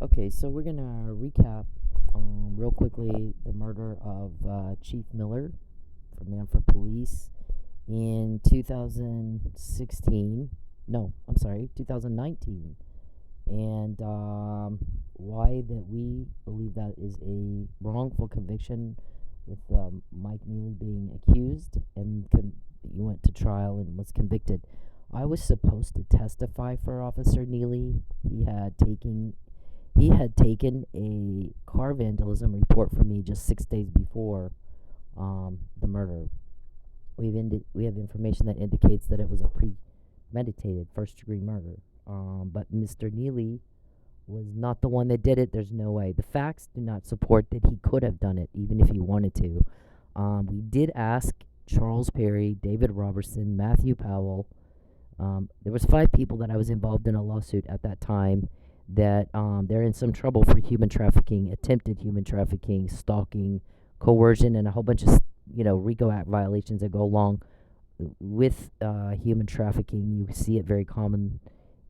Okay, so we're gonna recap real quickly the murder of Chief Miller from Mannford Police in 2016. No, I'm sorry, 2019, and why that we believe that is a wrongful conviction with Mike Neely being accused and he went to trial and was convicted. I was supposed to testify for Officer Neely. He had taken a car vandalism report from me just 6 days before the murder. We have information that indicates that it was a premeditated first-degree murder. But Mr. Neely was not the one that did it. There's no way. The facts do not support that he could have done it, even if he wanted to. We did ask Charles Perry, David Robertson, Matthew Powell. There was 5 people that I was involved in a lawsuit at that time that they're in some trouble for human trafficking, attempted human trafficking, stalking, coercion, and a whole bunch of RICO Act violations that go along with human trafficking. You see it very common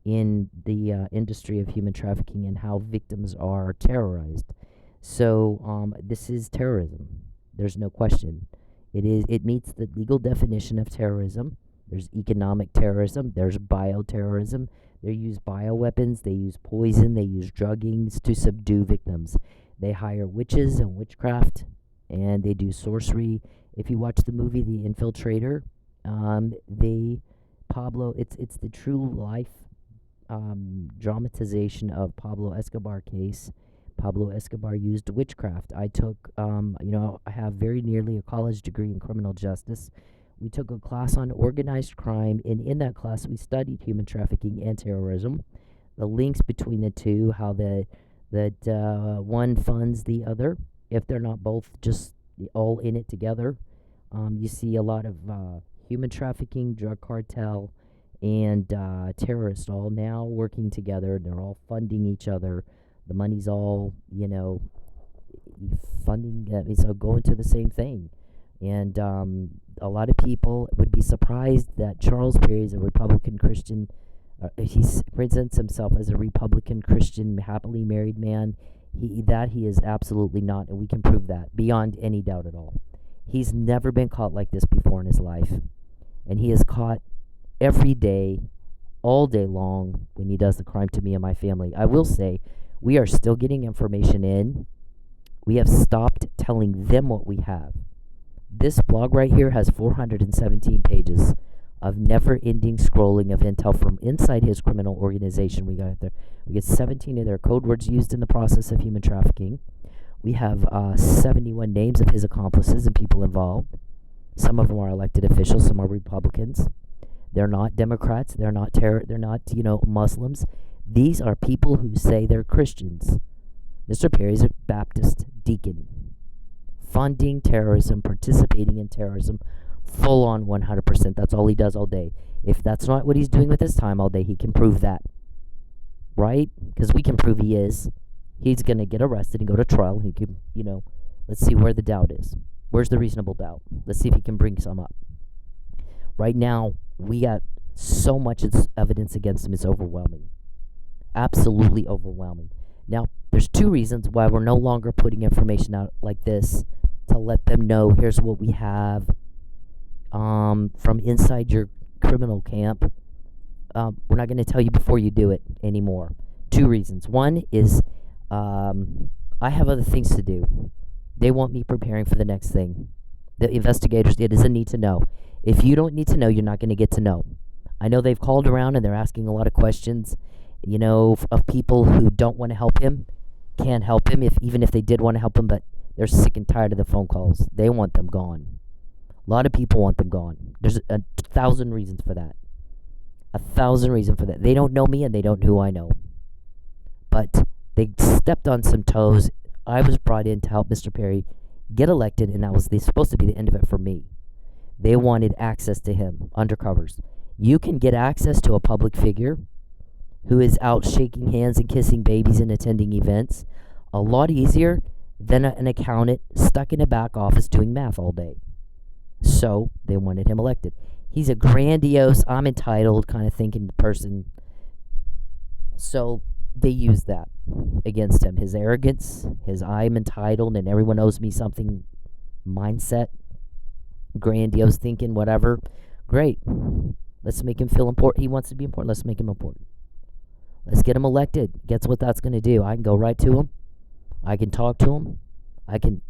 in the industry of human trafficking and how victims are terrorized. So this is terrorism. There's no question. It meets the legal definition of terrorism. There's economic terrorism. There's bioterrorism. They use bioweapons. They use poison. They use druggings to subdue victims. They hire witches and witchcraft, and they do sorcery. If you watch the movie The Infiltrator, it's the true life dramatization of Pablo Escobar case. Pablo Escobar used witchcraft. I have very nearly a college degree in criminal justice. We took a class on organized crime, and in that class we studied human trafficking and terrorism, the links between the two, how that one funds the other, if they're not both just all in it together. You see a lot of human trafficking, drug cartel, and terrorists all now working together. They're all funding each other. The money's all, funding, so going to the same thing. And a lot of people would be surprised that Charles Perry is a Republican Christian. He presents himself as a Republican Christian, happily married man. He is absolutely not, and we can prove that beyond any doubt at all. He's never been caught like this before in his life, and he is caught every day, all day long, when he does the crime to me and my family. I will say, we are still getting information in. We have stopped telling them what we have. This blog right here has 417 pages of never-ending scrolling of intel from inside his criminal organization. We get 17 of their code words used in the process of human trafficking. We have 71 names of his accomplices and people involved. Some of them are elected officials. Some are Republicans. They're not Democrats. They're not Muslims. These are people who say they're Christians. Mr. Perry's a Baptist deacon. Funding terrorism, participating in terrorism, full on 100%. That's all he does all day. If that's not what he's doing with his time all day, he can prove that. Right? Because we can prove he is. He's going to get arrested and go to trial. He can, let's see where the doubt is. Where's the reasonable doubt? Let's see if he can bring some up. Right now, we got so much evidence against him, it's overwhelming. Absolutely overwhelming. Now, there's 2 reasons why we're no longer putting information out like this to let them know, here's what we have from inside your criminal camp. We're not going to tell you before you do it anymore. 2 reasons. One is I have other things to do. They want me preparing for the next thing. The investigators, it is a need to know. If you don't need to know, you're not going to get to know. I know they've called around and they're asking a lot of questions, of people who don't want to help him, can't help him, even if they did want to help him, but they're sick and tired of the phone calls. They want them gone. A lot of people want them gone. There's 1,000 reasons for that. 1,000 reasons for that. They don't know me and they don't know who I know. But they stepped on some toes. I was brought in to help Mr. Perry get elected, and that was supposed to be the end of it for me. They wanted access to him, undercovers. You can get access to a public figure who is out shaking hands and kissing babies and attending events a lot easier than an accountant stuck in a back office doing math all day. So they wanted him elected. He's a grandiose, I'm entitled kind of thinking person. So they used that. against him. His arrogance, his I'm entitled and everyone owes me something mindset, grandiose thinking, whatever. Great. Let's make him feel important. He wants to be important. Let's make him important. Let's get him elected. Guess what that's going to do? I can go right to him. I can talk to him. I can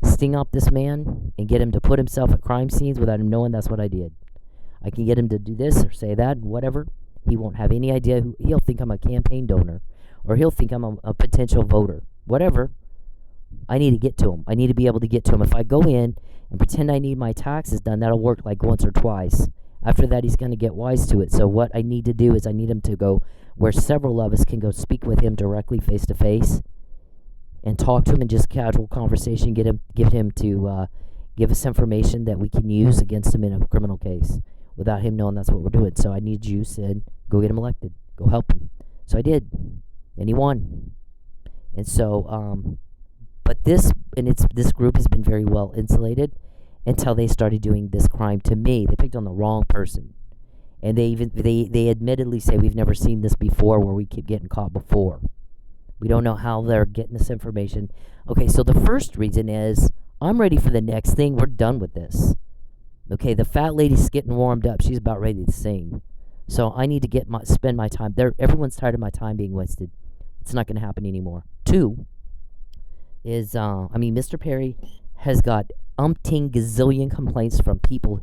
sting up this man and get him to put himself at crime scenes without him knowing that's what I did. I can get him to do this or say that, whatever. He won't have any idea. He'll think I'm a campaign donor, or he'll think I'm a potential voter. Whatever. I need to get to him. I need to be able to get to him. If I go in and pretend I need my taxes done, that'll work like once or twice. After that, he's going to get wise to it. So what I need to do is I need him to go where several of us can go speak with him directly, face to face, and talk to him in just casual conversation. Get him to give us information that we can use against him in a criminal case without him knowing that's what we're doing. So I need you, Sid, go get him elected. Go help him. So I did, and he won. And so, but this group has been very well insulated until they started doing this crime to me. They picked on the wrong person. And they admittedly say we've never seen this before, where we keep getting caught before. We don't know how they're getting this information. Okay, so the first reason is I'm ready for the next thing. We're done with this. Okay, the fat lady's getting warmed up. She's about ready to sing. So I need to spend my time there. Everyone's tired of my time being wasted. It's not going to happen anymore. Two is, Mr. Perry has got umpteen gazillion complaints from people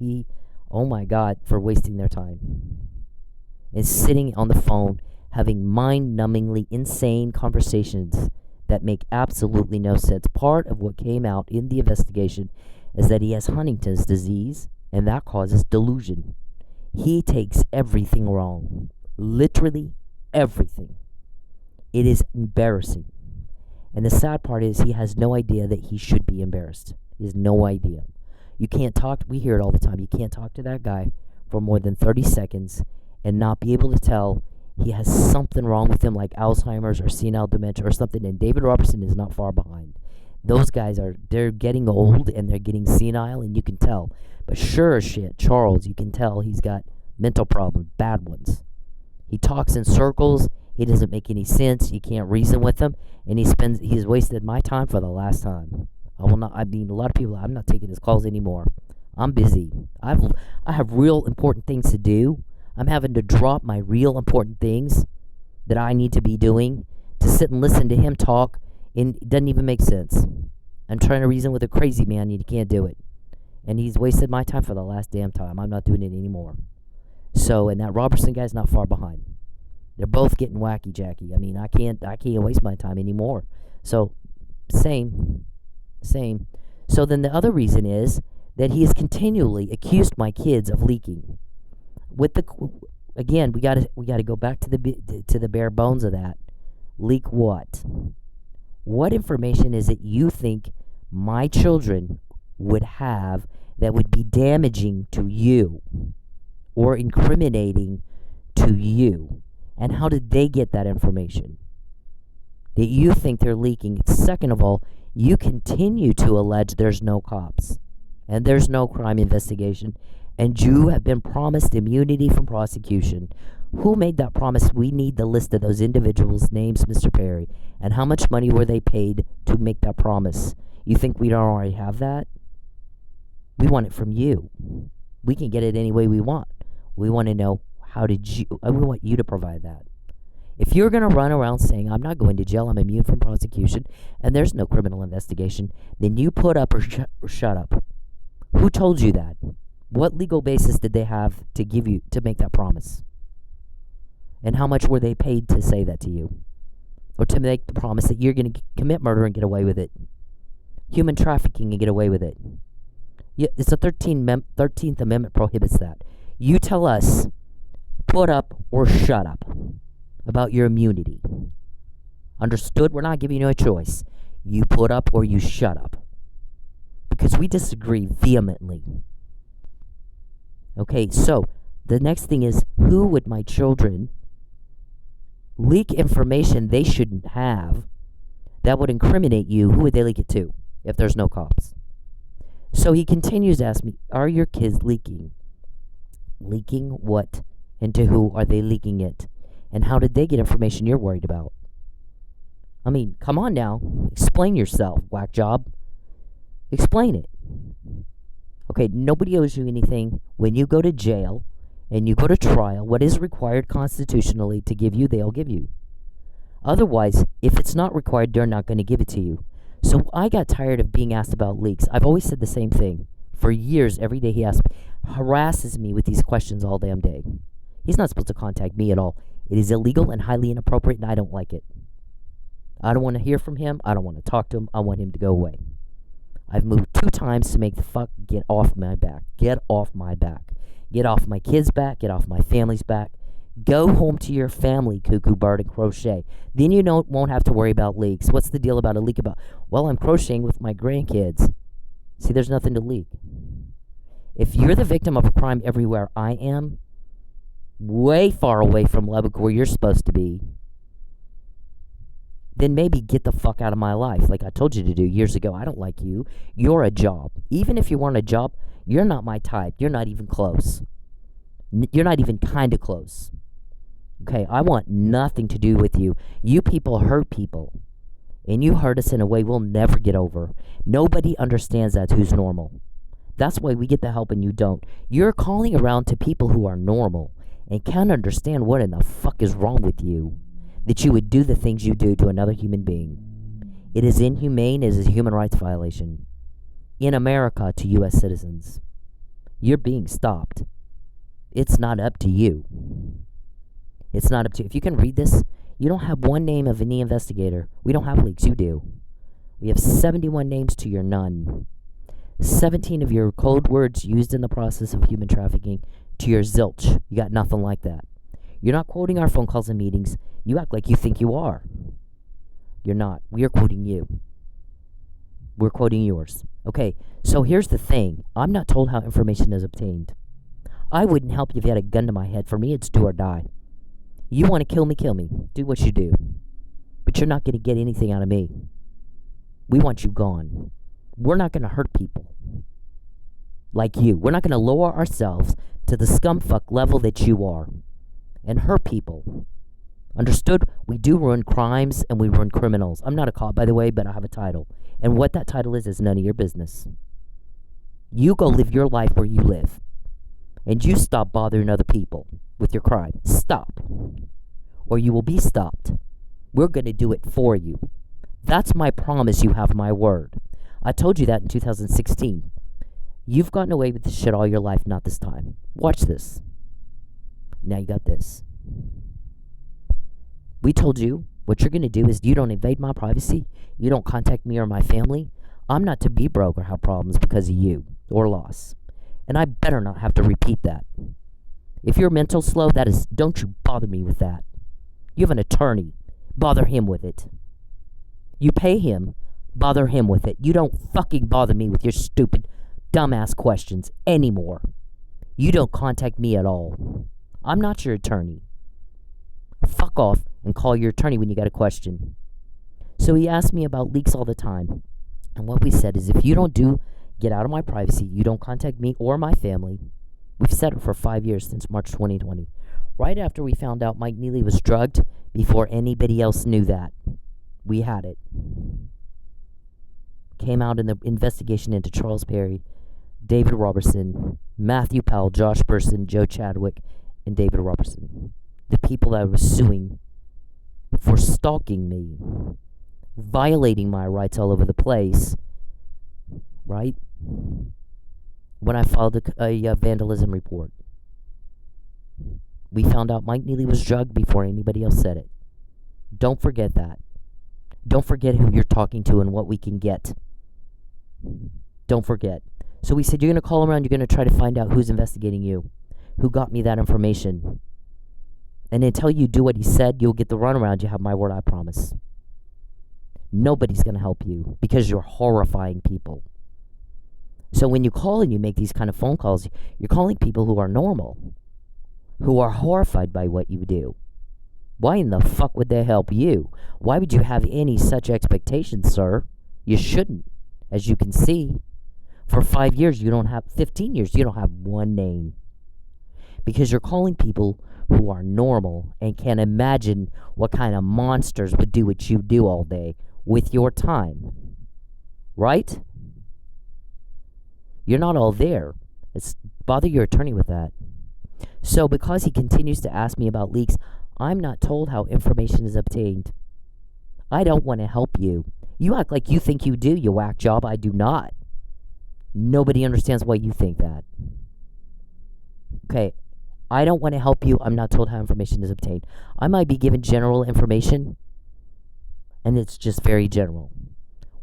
oh my God, for wasting their time. And sitting on the phone having mind-numbingly insane conversations that make absolutely no sense. Part of what came out in the investigation is that he has Huntington's disease, and that causes delusion. He takes everything wrong. Literally everything. It is embarrassing. And the sad part is he has no idea that he should be embarrassed. He has no idea. You can't talk, we hear it all the time, you can't talk to that guy for more than 30 seconds and not be able to tell he has something wrong with him, like Alzheimer's or senile dementia or something, and David Robertson is not far behind. Those guys they're getting old and they're getting senile, and you can tell. But sure as shit, Charles, you can tell he's got mental problems, bad ones. He talks in circles, he doesn't make any sense, you can't reason with him, and he's wasted my time for the last time. A lot of people, I'm not taking his calls anymore. I'm busy. I have real important things to do. I'm having to drop my real important things that I need to be doing to sit and listen to him talk, and it doesn't even make sense. I'm trying to reason with a crazy man, and you can't do it. And he's wasted my time for the last damn time. I'm not doing it anymore. So, and that Robertson guy's not far behind. They're both getting wacky jacky. I can't waste my time anymore. So, same. So then the other reason is that he has continually accused my kids of leaking. Again, we got to go back to the bare bones of that. Leak what? What information is it you think my children would have that would be damaging to you or incriminating to you? And how did they get that information that you think they're leaking? Second of all, you continue to allege there's no cops and there's no crime investigation, and you have been promised immunity from prosecution. Who made that promise? We need the list of those individuals' names, Mr. Perry, and how much money were they paid to make that promise? You think we don't already have that? We want it from you. We can get it any way we want. We want to know, we want you to provide that. If you're going to run around saying, I'm not going to jail, I'm immune from prosecution, and there's no criminal investigation, then you put up or shut up. Who told you that? What legal basis did they have to make that promise? And how much were they paid to say that to you? Or to make the promise that you're going to commit murder and get away with it? Human trafficking and get away with it? It's the 13th Amendment prohibits that. You tell us, put up or shut up about your immunity. Understood? We're not giving you a choice. You put up or you shut up. Because we disagree vehemently. Okay, so the next thing is, who would my children leak information they shouldn't have that would incriminate you? Who would they leak it to if there's no cops? So he continues to ask me, are your kids leaking? Leaking what? And to who are they leaking it? And how did they get information you're worried about? I mean, come on now. Explain yourself, whack job. Explain it. Okay, nobody owes you anything. When you go to jail and you go to trial, what is required constitutionally to give you, they'll give you. Otherwise, if it's not required, they're not going to give it to you. So I got tired of being asked about leaks. I've always said the same thing. For years, every day he harasses me with these questions all damn day. He's not supposed to contact me at all. It is illegal and highly inappropriate, and I don't like it. I don't want to hear from him. I don't want to talk to him. I want him to go away. I've moved 2 times to make the fuck get off my back. Get off my back. Get off my kids' back. Get off my family's back. Go home to your family, cuckoo bird, and crochet. Then you won't have to worry about leaks. What's the deal about a leak about? Well, I'm crocheting with my grandkids. See, there's nothing to leak. If you're the victim of a crime everywhere I am, way far away from Lubbock where you're supposed to be, then maybe get the fuck out of my life like I told you to do years ago. I don't like you. You're a job. Even if you weren't a job, you're not my type. You're not even close. You're not even kind of close. Okay, I want nothing to do with you. You people hurt people. And you hurt us in a way we'll never get over. Nobody understands that who's normal. That's why we get the help and you don't. You're calling around to people who are normal and can't understand what in the fuck is wrong with you, that you would do the things you do to another human being. It is inhumane. It is a human rights violation. In America, to U.S. citizens. You're being stopped. It's not up to you. It's not up to you. If you can read this, you don't have one name of any investigator. We don't have leaks. You do. We have 71 names to your none. 17 of your code words used in the process of human trafficking to your zilch. You got nothing like that. You're not quoting our phone calls and meetings. You act like you think you are. You're not. We are quoting you. We're quoting yours. Okay, so here's the thing. I'm not told how information is obtained. I wouldn't help you if you had a gun to my head. For me, it's do or die. You want to kill me, kill me. Do what you do. But you're not going to get anything out of me. We want you gone. We're not going to hurt people like you. We're not going to lower ourselves to the scumfuck level that you are and hurt people. Understood? We do run crimes and we run criminals. I'm not a cop, by the way, but I have a title. And what that title is none of your business. You go live your life where you live. And you stop bothering other people with your crime. Stop. Or you will be stopped. We're going to do it for you. That's my promise. You have my word. I told you that in 2016. You've gotten away with this shit all your life, not this time. Watch this. Now you got this. We told you what you're going to do is you don't invade my privacy. You don't contact me or my family. I'm not to be broke or have problems because of you or loss. And I better not have to repeat that. If you're mental slow, that is, don't you bother me with that. You have an attorney. Bother him with it. You pay him. Bother him with it. You don't fucking bother me with your stupid, dumbass questions anymore. You don't contact me at all. I'm not your attorney. Fuck off and call your attorney when you got a question. So he asked me about leaks all the time. And what we said is if you don't get out of my privacy, you don't contact me or my family. We've said it for 5 years since March 2020. Right after we found out Mike Neely was drugged, before anybody else knew that. We had it. Came out in the investigation into Charles Perry, David Robertson, Matthew Powell, Josh Burson, Joe Chadwick, and David Robertson. The people that I was suing for stalking me, violating my rights all over the place, right? When I filed a vandalism report. We found out Mike Neely was drugged before anybody else said it. Don't forget that. Don't forget who you're talking to and what we can get. Don't forget. So we said, you're going to call around, you're going to try to find out who's investigating you, who got me that information. And until you do what he said, you'll get the runaround. You have my word, I promise. Nobody's going to help you because you're horrifying people. So when you call and you make these kind of phone calls, you're calling people who are normal, who are horrified by what you do. Why in the fuck would they help you? Why would you have any such expectations, sir? You shouldn't. As you can see, for 5 years, 15 years, you don't have one name. Because you're calling people who are normal and can imagine what kind of monsters would do what you do all day with your time. Right? You're not all there. Bother your attorney with that. So because he continues to ask me about leaks, I'm not told how information is obtained. I don't want to help you. You act like you think you do, you whack job. I do not. Nobody understands why you think that. Okay, I don't want to help you. I'm not told how information is obtained. I might be given general information, and it's just very general.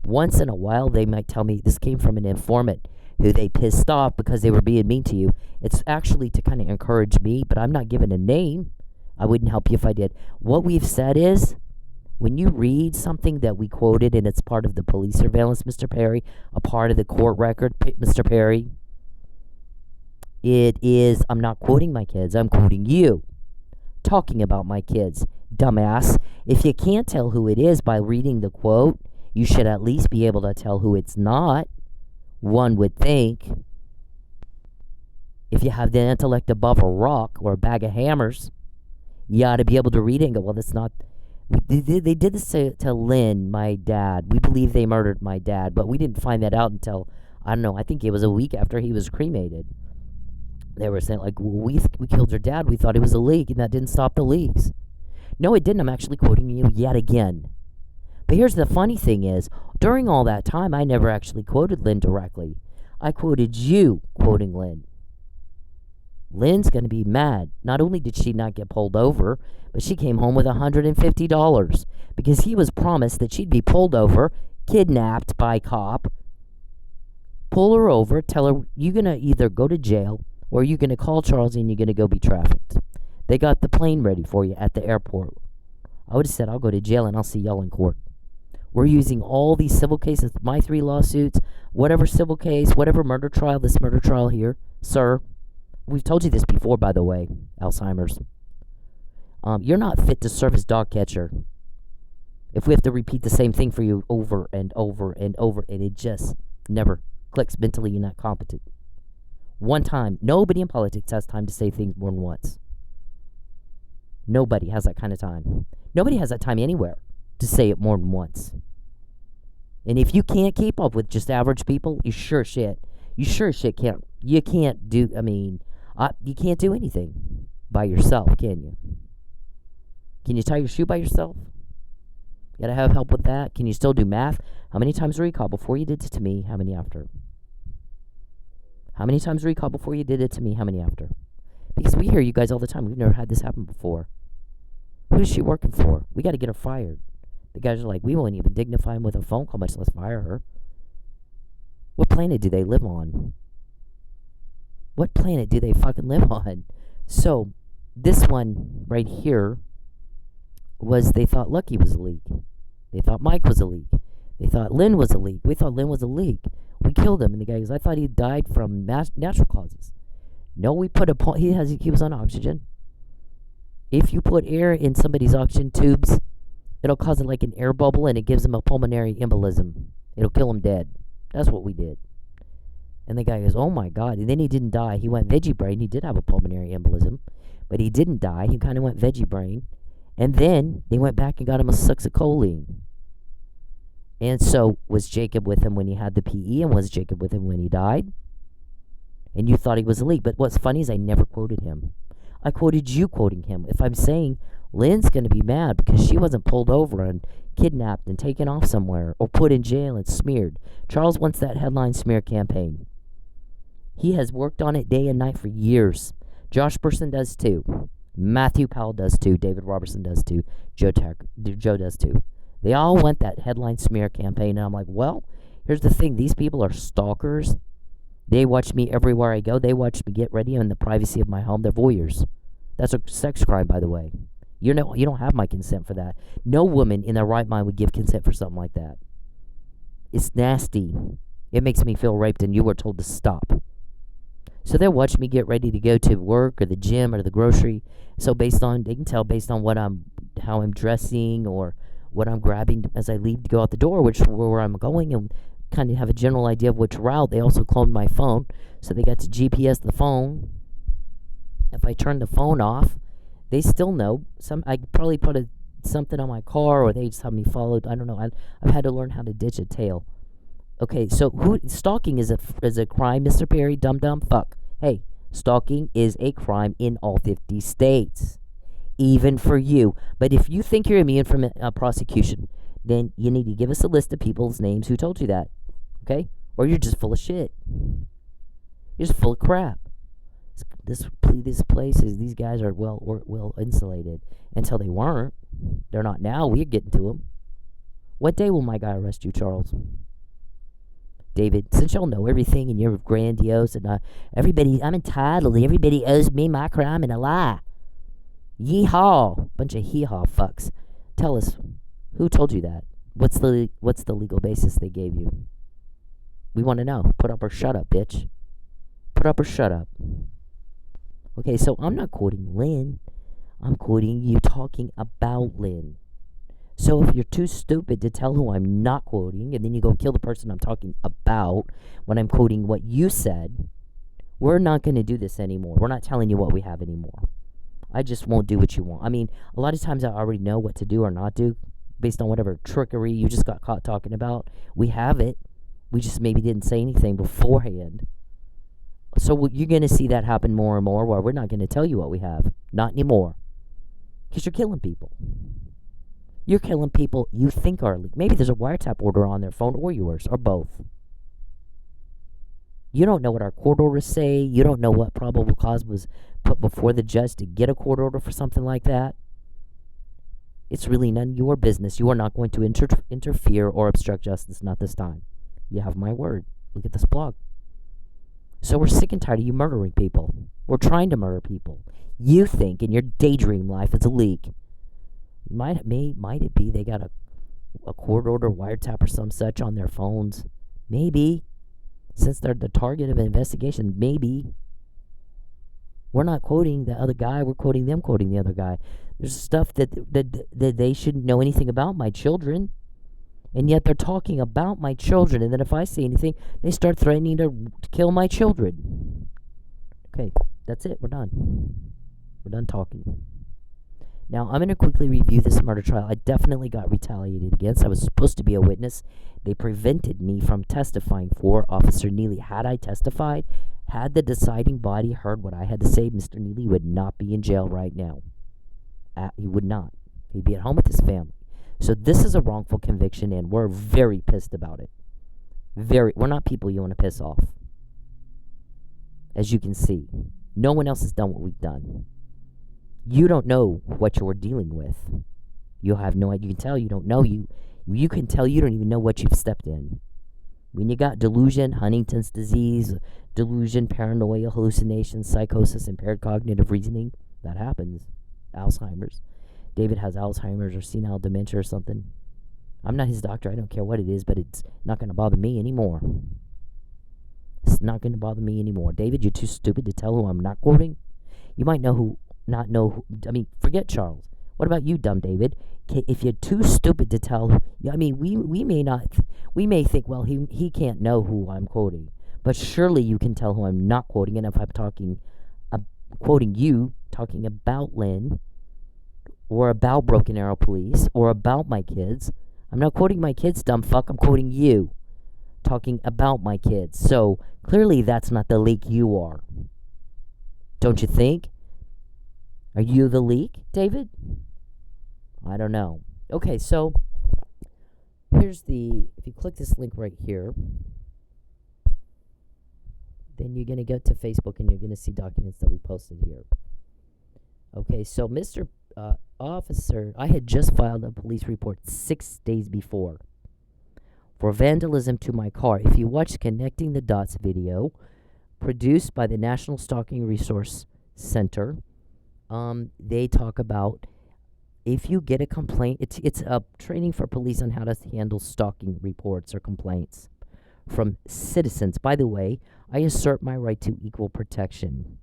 Once in a while, they might tell me this came from an informant who they pissed off because they were being mean to you. It's actually to kind of encourage me, but I'm not given a name. I wouldn't help you if I did. What we've said is, when you read something that we quoted and it's part of the police surveillance, Mr. Perry, a part of the court record, Mr. Perry, it is, I'm not quoting my kids, I'm quoting you, talking about my kids. Dumbass. If you can't tell who it is by reading the quote, you should at least be able to tell who it's not, one would think. If you have the intellect above a rock or a bag of hammers, you ought to be able to read it and go, well, that's not... They did this to Lynn, my dad. We believe they murdered my dad, but we didn't find that out until, I don't know, I think it was a week after he was cremated. They were saying, like, we killed your dad. We thought it was a leak, and that didn't stop the leaks. No, it didn't. I'm actually quoting you yet again. But here's the funny thing is, during all that time, I never actually quoted Lynn directly. I quoted you quoting Lynn. Lynn's going to be mad. Not only did she not get pulled over, but she came home with $150 because he was promised that she'd be pulled over, kidnapped by a cop, pull her over, tell her, you're going to either go to jail or you're going to call Charles and you're going to go be trafficked. They got the plane ready for you at the airport. I would have said, I'll go to jail and I'll see y'all in court. We're using all these civil cases, my 3 lawsuits, whatever civil case, whatever murder trial, this murder trial here, sir. We've told you this before, by the way, Alzheimer's. You're not fit to serve as dog catcher. If we have to repeat the same thing for you over and over and over, and it just never clicks mentally, you're not competent. One time, nobody in politics has time to say things more than once. Nobody has that kind of time. Nobody has that time anywhere to say it more than once. And if you can't keep up with just average people, you sure shit can't. You can't do, you can't do anything by yourself, can you? Can you tie your shoe by yourself? You gotta have help with that. Can you still do math? How many times recall before you did it to me? How many after? How many times recall before you did it to me? How many after? Because we hear you guys all the time. We've never had this happen before. Who's she working for? We gotta get her fired. The guys are like, we won't even dignify him with a phone call, much less fire her. What planet do they live on? What planet do they fucking live on? So, this one right here was they thought Lucky was a leak. They thought Mike was a leak. They thought Lynn was a leak. We thought Lynn was a leak. We killed him. And the guy goes, I thought he died from natural causes. No, we put he was on oxygen. If you put air in somebody's oxygen tubes, it'll cause it like an air bubble and it gives him a pulmonary embolism. It'll kill him dead. That's what we did. And the guy goes, oh my God. And then he didn't die. He went veggie brain. He did have a pulmonary embolism, but he didn't die. He kind of went veggie brain. And then they went back and got him a succinylcholine. And so, was Jacob with him when he had the PE, and was Jacob with him when he died? And you thought he was a leak. But what's funny is I never quoted him. I quoted you quoting him. If I'm saying Lynn's going to be mad because she wasn't pulled over and kidnapped and taken off somewhere or put in jail and smeared. Charles wants that headline smear campaign. He has worked on it day and night for years. Josh Person does too. Matthew Powell does too. David Robertson does too. Joe does too. They all want that headline smear campaign. And I'm like, well, here's the thing. These people are stalkers. They watch me everywhere I go. They watch me get ready in the privacy of my home. They're voyeurs. That's a sex crime, by the way. You don't have my consent for that. No woman in their right mind would give consent for something like that. It's nasty. It makes me feel raped, and you were told to stop. So they'll watch me get ready to go to work or the gym or the grocery. So they can tell based on how I'm dressing or what I'm grabbing as I leave to go out the door, where I'm going, and kind of have a general idea of which route. They also cloned my phone, so they got to GPS the phone. If I turn the phone off, They still know. I probably put something on my car, or they just have me followed. I don't know. I've had to learn how to ditch a tail. Okay, so stalking is a crime, Mr. Perry? Dum dum fuck. Hey, stalking is a crime in all 50 states, even for you. But if you think you're immune from prosecution, then you need to give us a list of people's names who told you that. Okay, or you're just full of shit. You're just full of crap. This places, these guys are well insulated until they weren't. They're not now. We're getting to them. What day will my guy arrest you, Charles? David, since y'all know everything and you're grandiose and I'm entitled. Everybody owes me my crime and a lie. Yeehaw, bunch of hee-haw fucks. Tell us, who told you that? What's the legal basis they gave you? We want to know. Put up or shut up, bitch. Put up or shut up. Okay, so I'm not quoting Lynn. I'm quoting you talking about Lynn. So if you're too stupid to tell who I'm not quoting, and then you go kill the person I'm talking about when I'm quoting what you said, we're not going to do this anymore. We're not telling you what we have anymore. I just won't do what you want. I mean, a lot of times I already know what to do or not do based on whatever trickery you just got caught talking about. We have it. We just maybe didn't say anything beforehand. So you're going to see that happen more and more, where we're not going to tell you what we have. Not anymore. Because you're killing people. You're killing people you think are illegal. Maybe there's a wiretap order on their phone, or yours, or both. You don't know what our court orders say. You don't know what probable cause was put before the judge to get a court order for something like that. It's really none of your business. You are not going to interfere or obstruct justice, not this time. You have my word. Look at this blog. So we're sick and tired of you murdering people. We're trying to murder people. You think in your daydream life it's a leak. Might it be they got a court order, wiretap, or some such on their phones? Maybe. Since they're the target of an investigation, maybe. We're not quoting the other guy. We're quoting them quoting the other guy. There's stuff that they shouldn't know anything about, my children. And yet they're talking about my children. And then if I say anything, they start threatening to kill my children. Okay, that's it. We're done. We're done talking. Now, I'm going to quickly review this murder trial. I definitely got retaliated against. I was supposed to be a witness. They prevented me from testifying for Officer Neely. Had I testified, had the deciding body heard what I had to say, Mr. Neely would not be in jail right now. He would not. He'd be at home with his family. So this is a wrongful conviction, and we're very pissed about it. We're not people you want to piss off. As you can see, no one else has done what we've done. You don't know what you're dealing with. You have no idea. You can tell you don't know. You can tell you don't even know what you've stepped in. When you got delusion, Huntington's disease, delusion, paranoia, hallucinations, psychosis, impaired cognitive reasoning, that happens. Alzheimer's. David has Alzheimer's or senile dementia or something. I'm not his doctor. I don't care what it is, but it's not going to bother me anymore. It's not going to bother me anymore. David, you're too stupid to tell who I'm not quoting. You might not know who. I mean, forget Charles. What about you, dumb David? If you're too stupid to tell, I mean, we may think, well, he can't know who I'm quoting, but surely you can tell who I'm not quoting. And if I'm quoting you, talking about Lynn, or about Broken Arrow Police, or about my kids, I'm not quoting my kids, dumb fuck. I'm quoting you, talking about my kids. So clearly, that's not the leak you are. Don't you think? Are you the leak, David? I don't know. Okay, so if you click this link right here, then you're going to go to Facebook and you're going to see documents that we posted here. Okay, so Mr. Officer, I had just filed a police report 6 days before for vandalism to my car. If you watch Connecting the Dots video, produced by the National Stalking Resource Center, they talk about if you get a complaint, it's a training for police on how to handle stalking reports or complaints from citizens. By the way, I assert my right to equal protection.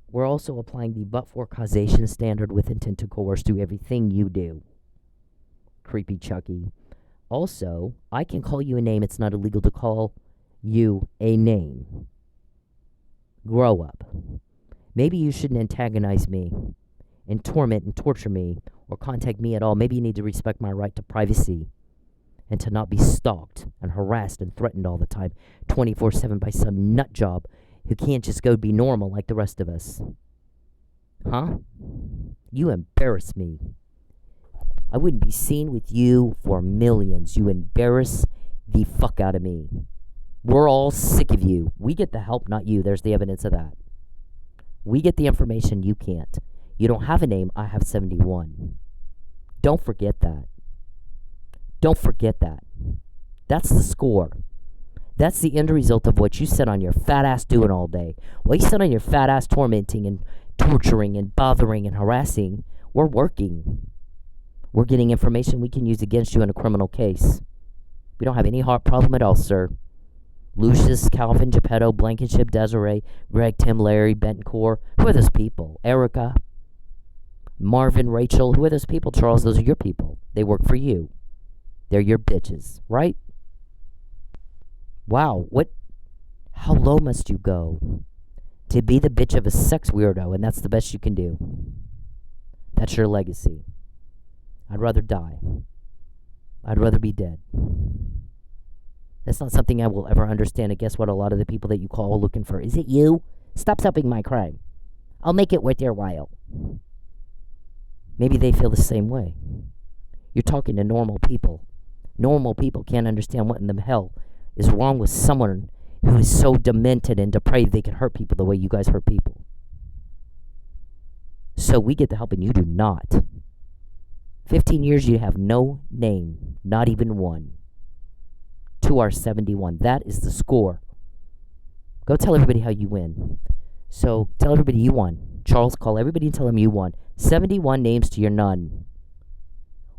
We're also applying the but-for causation standard with intent to coerce through everything you do. Creepy Chucky. Also, I can call you a name. It's not illegal to call you a name. Grow up. Maybe you shouldn't antagonize me and torment and torture me or contact me at all, maybe you need to respect my right to privacy and to not be stalked and harassed and threatened all the time, 24/7 by some nut job who can't just go be normal like the rest of us. Huh? You embarrass me. I wouldn't be seen with you for millions. You embarrass the fuck out of me. We're all sick of you. We get the help, not you. There's the evidence of that. We get the information, you can't. You don't have a name, I have 71. Don't forget that. Don't forget that. That's the score. That's the end result of what you sit on your fat ass doing all day. Well, you sit on your fat ass tormenting and torturing and bothering and harassing. We're working. We're getting information we can use against you in a criminal case. We don't have any heart problem at all, sir. Lucius, Calvin, Geppetto, Blankenship, Desiree, Greg, Tim, Larry, Bentoncourt. Who are those people? Erica, Marvin, Rachel. Who are those people, Charles? Those are your people. They work for you. They're your bitches, right? Wow, how low must you go to be the bitch of a sex weirdo, and that's the best you can do? That's your legacy. I'd rather die. I'd rather be dead. That's not something I will ever understand. And guess what? A lot of the people that you call looking for, is it you? Stop stopping my crime. I'll make it worth your while. Maybe they feel the same way. You're talking to normal people. Normal people can't understand what in the hell is wrong with someone who is so demented and depraved they can hurt people the way you guys hurt people. So we get the help and you do not. 15 years you have no name, not even one. To our 71. That is the score. Go tell everybody how you win. So tell everybody you won. Charles, call everybody and tell them you won. 71 names to your none.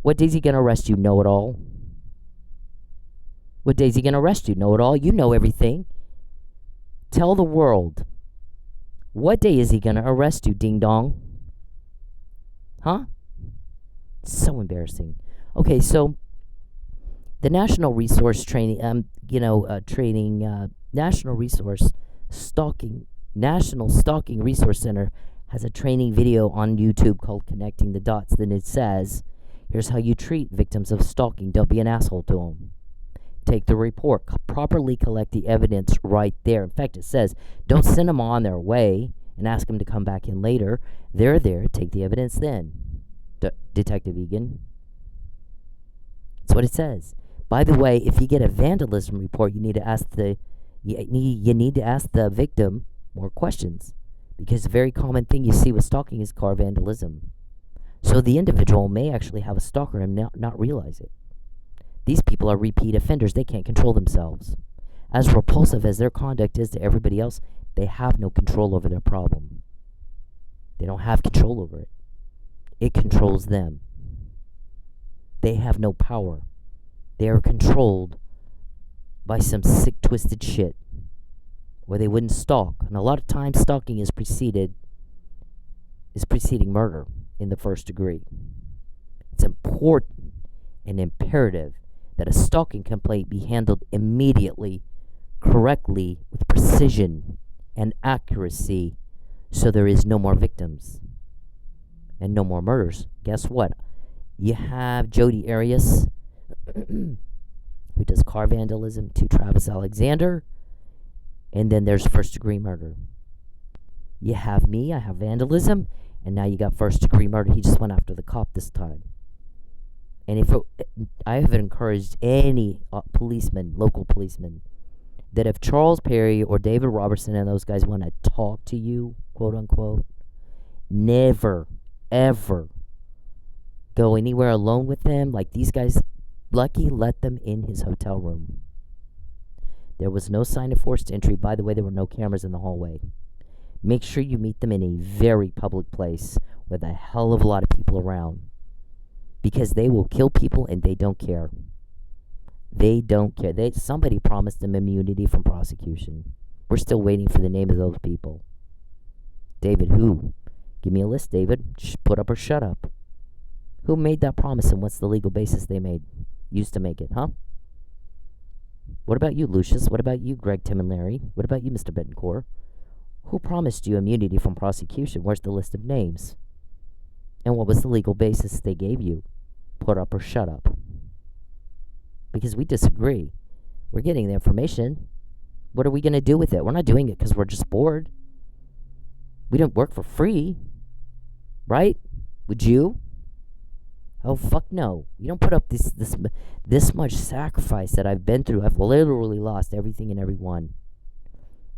What day is he going to arrest you? Know it all. What day is he going to arrest you? Know it all. You know everything. Tell the world. What day is he going to arrest you, ding dong? Huh? So embarrassing. Okay, so the National Resource Training, National Resource Stalking, National Stalking Resource Center has a training video on YouTube called Connecting the Dots. Then it says, here's how you treat victims of stalking. Don't be an asshole to them. Take the report. Properly collect the evidence right there. In fact, it says, don't send them on their way and ask them to come back in later. They're there. Take the evidence then. Detective Egan. That's what it says. By the way, if you get a vandalism report, you need to ask the victim more questions, because a very common thing you see with stalking is car vandalism. So the individual may actually have a stalker and not realize it. These people are repeat offenders. They can't control themselves. As repulsive as their conduct is to everybody else, they have no control over their problem. They don't have control over it. It controls them. They have no power. They are controlled by some sick, twisted shit where they wouldn't stalk. And a lot of times stalking is preceding murder in the first degree. It's important and imperative that a stalking complaint be handled immediately, correctly, with precision and accuracy, so there is no more victims and no more murders. Guess what? You have Jodi Arias, who does car vandalism, to Travis Alexander, and then there's first-degree murder. You have me, I have vandalism, and now you got first-degree murder. He just went after the cop this time. And I have encouraged any local policeman, that if Charles Perry or David Robertson and those guys want to talk to you, quote-unquote, never, ever go anywhere alone with them. Like these guys, Lucky let them in his hotel room. There was no sign of forced entry. By the way, there were no cameras in the hallway. Make sure you meet them in a very public place with a hell of a lot of people around, because they will kill people and they don't care. They don't care. Somebody promised them immunity from prosecution. We're still waiting for the name of those people. David, who? Give me a list, David. Put up or shut up. Who made that promise, and what's the legal basis they used to make it, huh? What about you, Lucius? What about you, Greg, Tim, and Larry? What about you, Mr. Bettencourt? Who promised you immunity from prosecution? Where's the list of names? And what was the legal basis they gave you? Put up or shut up. Because we disagree. We're getting the information. What are we going to do with it? We're not doing it because we're just bored. We don't work for free. Right? Would you? Oh, fuck no. You don't put up this much sacrifice that I've been through. I've literally lost everything and everyone.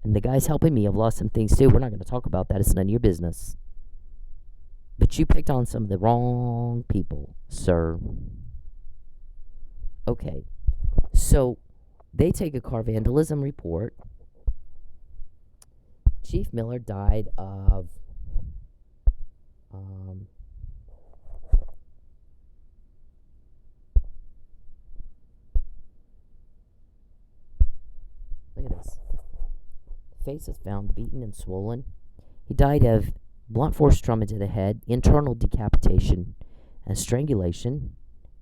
And the guys helping me have lost some things too. We're not going to talk about that. It's none of your business. But you picked on some of the wrong people, sir. Okay. So, they take a car vandalism report. Chief Miller died of look at this. Face is found beaten and swollen. He died of blunt force trauma to the head, internal decapitation, and strangulation.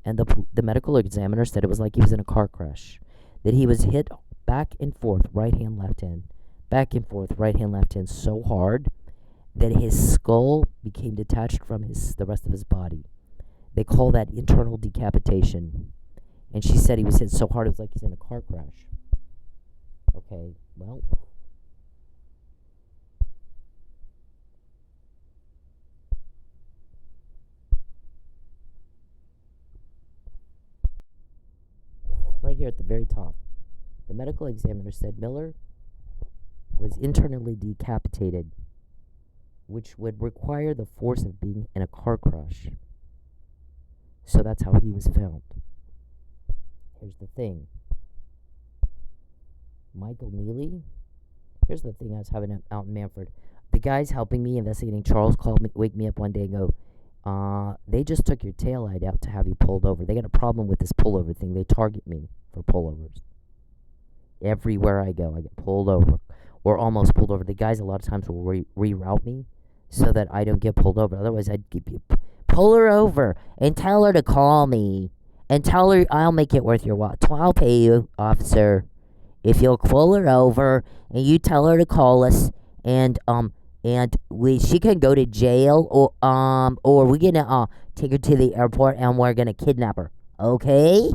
And the medical examiner said it was like he was in a car crash. That he was hit back and forth, right hand, left hand, back and forth, right hand, left hand, so hard that his skull became detached from the rest of his body. They call that internal decapitation. And she said he was hit so hard it was like he's in a car crash. Okay, well. Right here at the very top. The medical examiner said Miller was internally decapitated, which would require the force of being in a car crash. So that's how he was found. Here's the thing. Michael Neely. Here's the thing I was having out in Mannford. The guys helping me investigating Charles called me, wake me up one day and go, they just took your taillight out to have you pulled over. They got a problem with this pullover thing. They target me for pullovers. Everywhere I go, I get pulled over or almost pulled over. The guys a lot of times will reroute me so that I don't get pulled over. Otherwise, I'd pull her over and tell her to call me and tell her I'll make it worth your while. I'll pay you, officer, if you'll pull her over and you tell her to call us and she can go to jail or we're gonna take her to the airport and we're gonna kidnap her. Okay?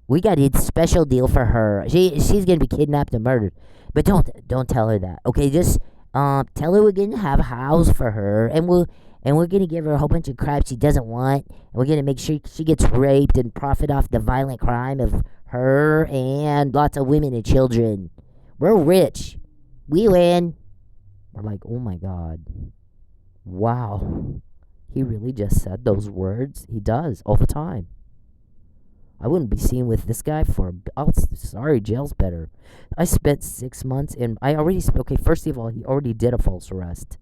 We got a special deal for her. She's gonna be kidnapped and murdered. But don't tell her that. Okay, just tell her we're gonna have a house for her and we're gonna give her a whole bunch of crap she doesn't want. And we're gonna make sure she gets raped and profit off the violent crime of her and lots of women and children. We're rich. We win. We're like, oh my God. Wow. He really just said those words? He does all the time. I wouldn't be seen with this guy sorry, jail's better. I spent 6 months and okay, first of all, he already did a false arrest.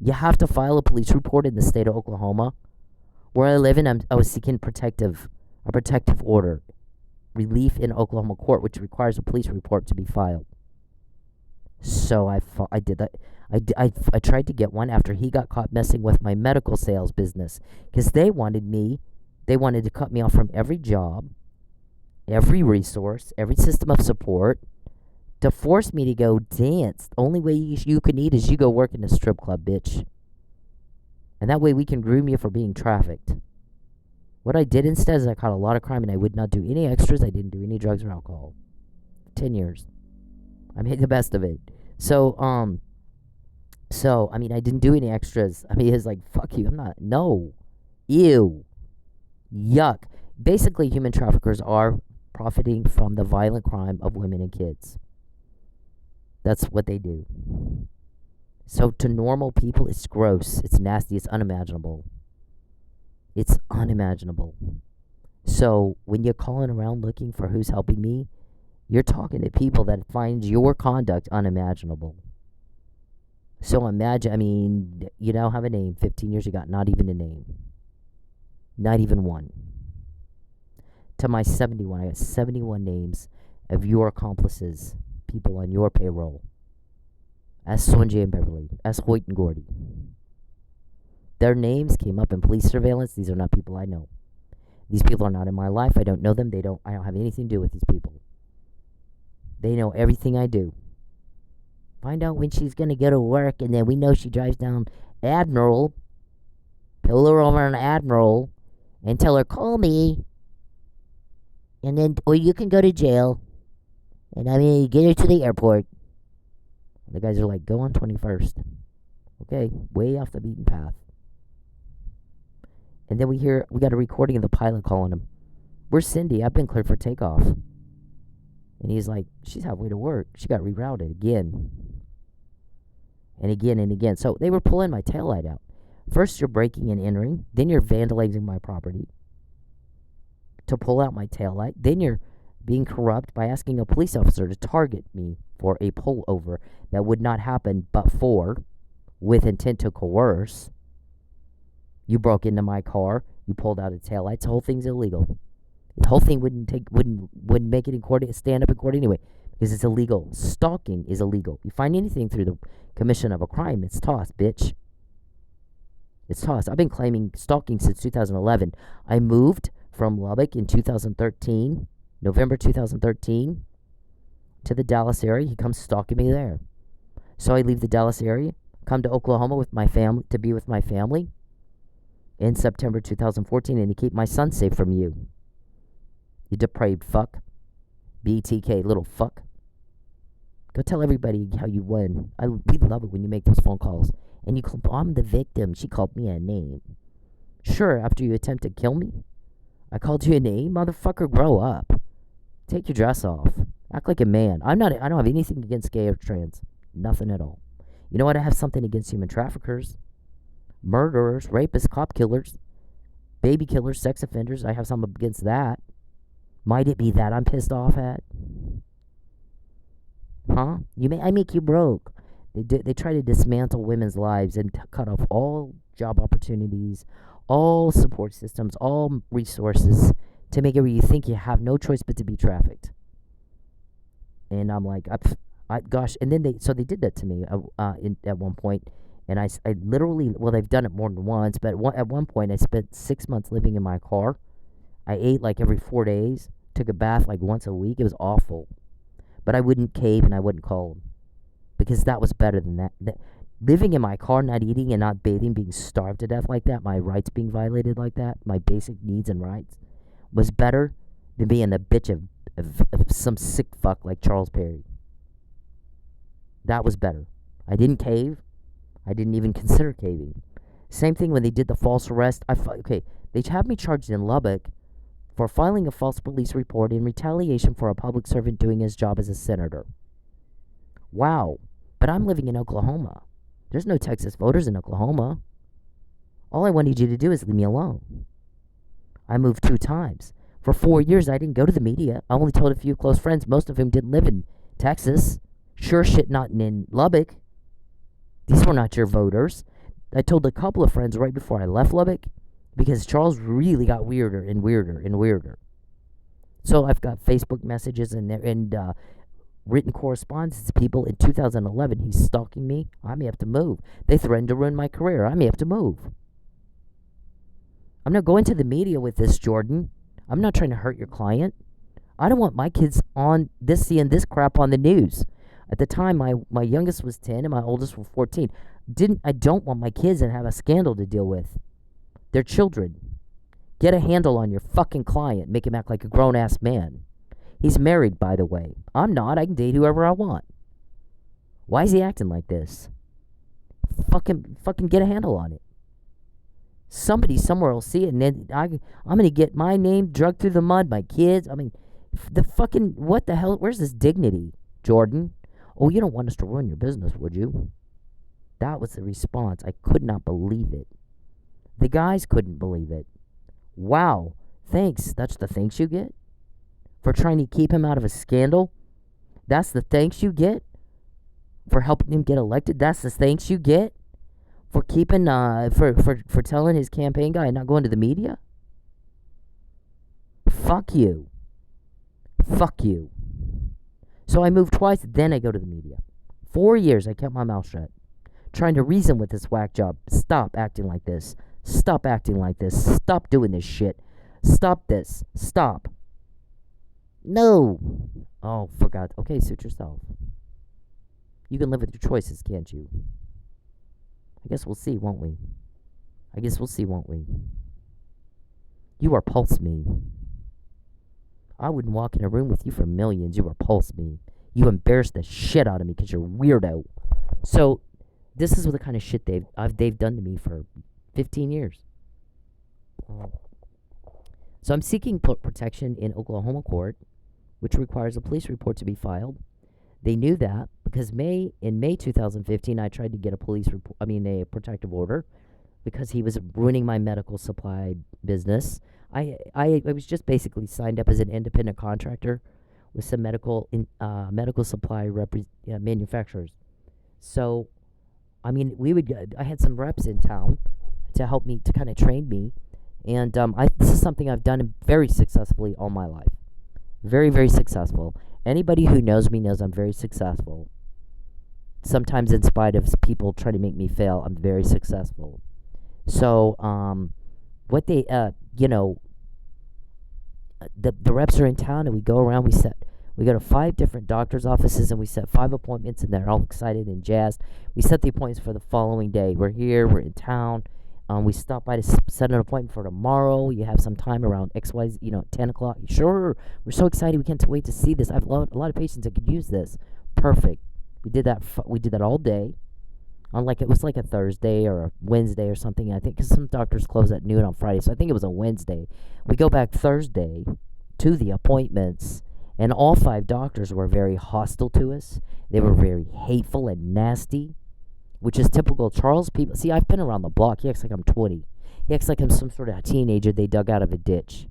You have to file a police report in the state of Oklahoma. Where I live in, I was seeking a protective order. Relief in Oklahoma court, which requires a police report to be filed. So I did that. I tried to get one after he got caught messing with my medical sales business. Because they wanted to cut me off from every job, every resource, every system of support, to force me to go dance. The only way you can eat is you go work in a strip club, bitch. And that way we can groom you for being trafficked. What I did instead is I caught a lot of crime and I would not do any extras. I didn't do any drugs or alcohol. 10 years. I made the best of it. So, I mean, I didn't do any extras. I mean, it's like, fuck you. No. Ew. Yuck. Basically, human traffickers are profiting from the violent crime of women and kids. That's what they do. So to normal people, it's gross. It's nasty. It's unimaginable. It's unimaginable. So when you're calling around looking for who's helping me, you're talking to people that find your conduct unimaginable. So imagine, you now have a name. 15 years you got not even a name. Not even one. To my 71, I got 71 names of your accomplices, people on your payroll. Ask Sonjay and Beverly. Ask Hoyt and Gordy. Their names came up in police surveillance. These are not people I know. These people are not in my life. I don't know them. I don't have anything to do with these people. They know everything I do. Find out when she's going to go to work, and then we know she drives down Admiral pull her over an Admiral, and tell her, call me, and then, or you can go to jail, and I mean, get her to the airport. The guys are like, go on 21st. Okay, way off the beaten path. And then we got a recording of the pilot calling him. Where's Cindy? I've been cleared for takeoff. And he's like, she's halfway to work. She got rerouted again. And again and again. So they were pulling my taillight out. First you're breaking and entering. Then you're vandalizing my property to pull out my taillight. Then you're being corrupt by asking a police officer to target me for a pullover that would not happen but for, with intent to coerce. You broke into my car. You pulled out a taillight. The whole thing's illegal. The whole thing wouldn't make it in court, stand up in court anyway, because it's illegal. Stalking is illegal. You find anything through the commission of a crime, it's tossed, bitch. It's tossed. I've been claiming stalking since 2011. I moved from Lubbock in 2013, November 2013, to the Dallas area. He comes stalking me there. So I leave the Dallas area, come to Oklahoma with my family, to be with my family in September 2014, and to keep my son safe from you. You depraved fuck. BTK, little fuck. Go tell everybody how you won. We love it when you make those phone calls. And you call, I'm the victim. She called me a name. Sure, after you attempt to kill me, I called you a name? Motherfucker, grow up. Take your dress off. Act like a man. I don't have anything against gay or trans. Nothing at all. You know what? I have something against human traffickers, murderers, rapists, cop killers, baby killers, sex offenders. I have something against that. Might it be that I'm pissed off at? Huh? I make you broke. They try to dismantle women's lives and cut off all job opportunities, all support systems, all resources to make it where you think you have no choice but to be trafficked. And I'm like, gosh. And then they did that to me at one point. And I literally, well, they've done it more than once, but at one point I spent 6 months living in my car. I ate like every 4 days, took a bath like once a week. It was awful. But I wouldn't cave and I wouldn't call them, because that was better than that. Living in my car, not eating and not bathing, being starved to death like that, my rights being violated like that, my basic needs and rights, was better than being the bitch of some sick fuck like Charles Perry. That was better. I didn't cave. I didn't even consider caving. Same thing when they did the false arrest. They have me charged in Lubbock for filing a false police report in retaliation for a public servant doing his job as a senator. Wow. But I'm living in Oklahoma. There's no Texas voters in Oklahoma. All I wanted you to do is leave me alone. I moved 2 times. For 4 years, I didn't go to the media. I only told a few close friends, most of whom didn't live in Texas. Sure shit not in Lubbock. These were not your voters. I told a couple of friends right before I left Lubbock, because Charles really got weirder and weirder and weirder. So I've got Facebook messages and written correspondence to people. In 2011, he's stalking me. I may have to move. They threatened to ruin my career. I may have to move. I'm not going to the media with this, Jordan. I'm not trying to hurt your client. I don't want my kids seeing this crap on the news. At the time, my youngest was 10 and my oldest was 14. I don't want my kids to have a scandal to deal with. They're children. Get a handle on your fucking client. Make him act like a grown-ass man. He's married, by the way. I'm not. I can date whoever I want. Why is he acting like this? Fucking get a handle on it. Somebody somewhere will see it, and then I'm going to get my name dragged through the mud, my kids. I mean, what the hell? Where's this dignity, Jordan? Oh, you don't want us to ruin your business, would you? That was the response. I could not believe it. The guys couldn't believe it. Wow. Thanks. That's the thanks you get? For trying to keep him out of a scandal? That's the thanks you get? For helping him get elected? That's the thanks you get? For keeping, for telling his campaign guy not going to the media? Fuck you. Fuck you. So I moved twice, then I go to the media. 4 years I kept my mouth shut. Trying to reason with this whack job. Stop acting like this. Stop acting like this. Stop doing this shit. Stop this. Stop. No. Oh, forgot. Okay, suit yourself. You can live with your choices, can't you? I guess we'll see, won't we? I guess we'll see, won't we? You repulse me. I wouldn't walk in a room with you for millions. You repulse me. You embarrass the shit out of me because you're a weirdo. So, this is what the kind of shit they've done to me for 15 years. So I'm seeking protection in Oklahoma court, which requires a police report to be filed. They knew that because in May 2015, I tried to get a protective order, because he was ruining my medical supply business. I was just basically signed up as an independent contractor with some medical supply manufacturers. So, I had some reps in town to help me, to kind of train me, and this is something I've done very successfully all my life. Very, very successful. Anybody who knows me knows I'm very successful. Sometimes, in spite of people trying to make me fail, I'm very successful. So, what they, the reps are in town, and we go around. We go to 5 different doctors' offices, and we set 5 appointments, and they're all excited and jazzed. We set the appointments for the following day. We're here. We're in town. We stop by to set an appointment for tomorrow. You have some time around XY, 10 o'clock. Sure. We're so excited. We can't wait to see this. I have a lot of patients that could use this. Perfect. We did that all day. It was like a Thursday or a Wednesday or something, I think, because some doctors close at noon on Friday, so I think it was a Wednesday. We go back Thursday to the appointments, and all 5 doctors were very hostile to us. They were very hateful and nasty, which is typical Charles people. See, I've been around the block. He acts like I'm 20. He acts like I'm some sort of a teenager they dug out of a ditch.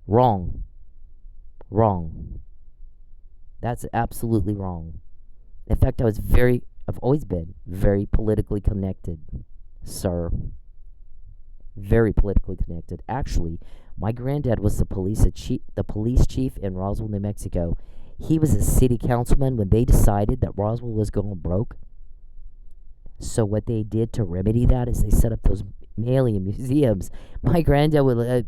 Wrong. That's absolutely wrong. In fact, I've always been very politically connected, sir. Very politically connected. Actually, my granddad was the police chief in Roswell, New Mexico. He was a city councilman when they decided that Roswell was going broke. So what they did to remedy that is they set up those alien museums. My granddad would,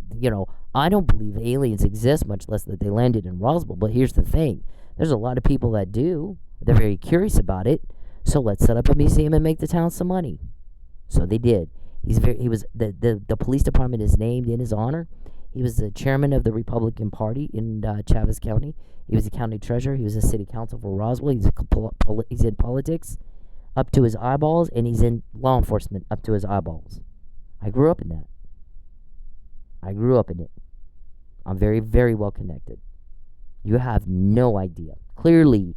I don't believe aliens exist, much less that they landed in Roswell. But here's the thing. There's a lot of people that do. They're very curious about it. So let's set up a museum and make the town some money. So they did. The police department is named in his honor. He was the chairman of the Republican Party in Chaves County. He was the county treasurer. He was a city council for Roswell. He's in politics up to his eyeballs, and he's in law enforcement up to his eyeballs. I grew up in that. I'm very, very well connected. You have no idea. Clearly,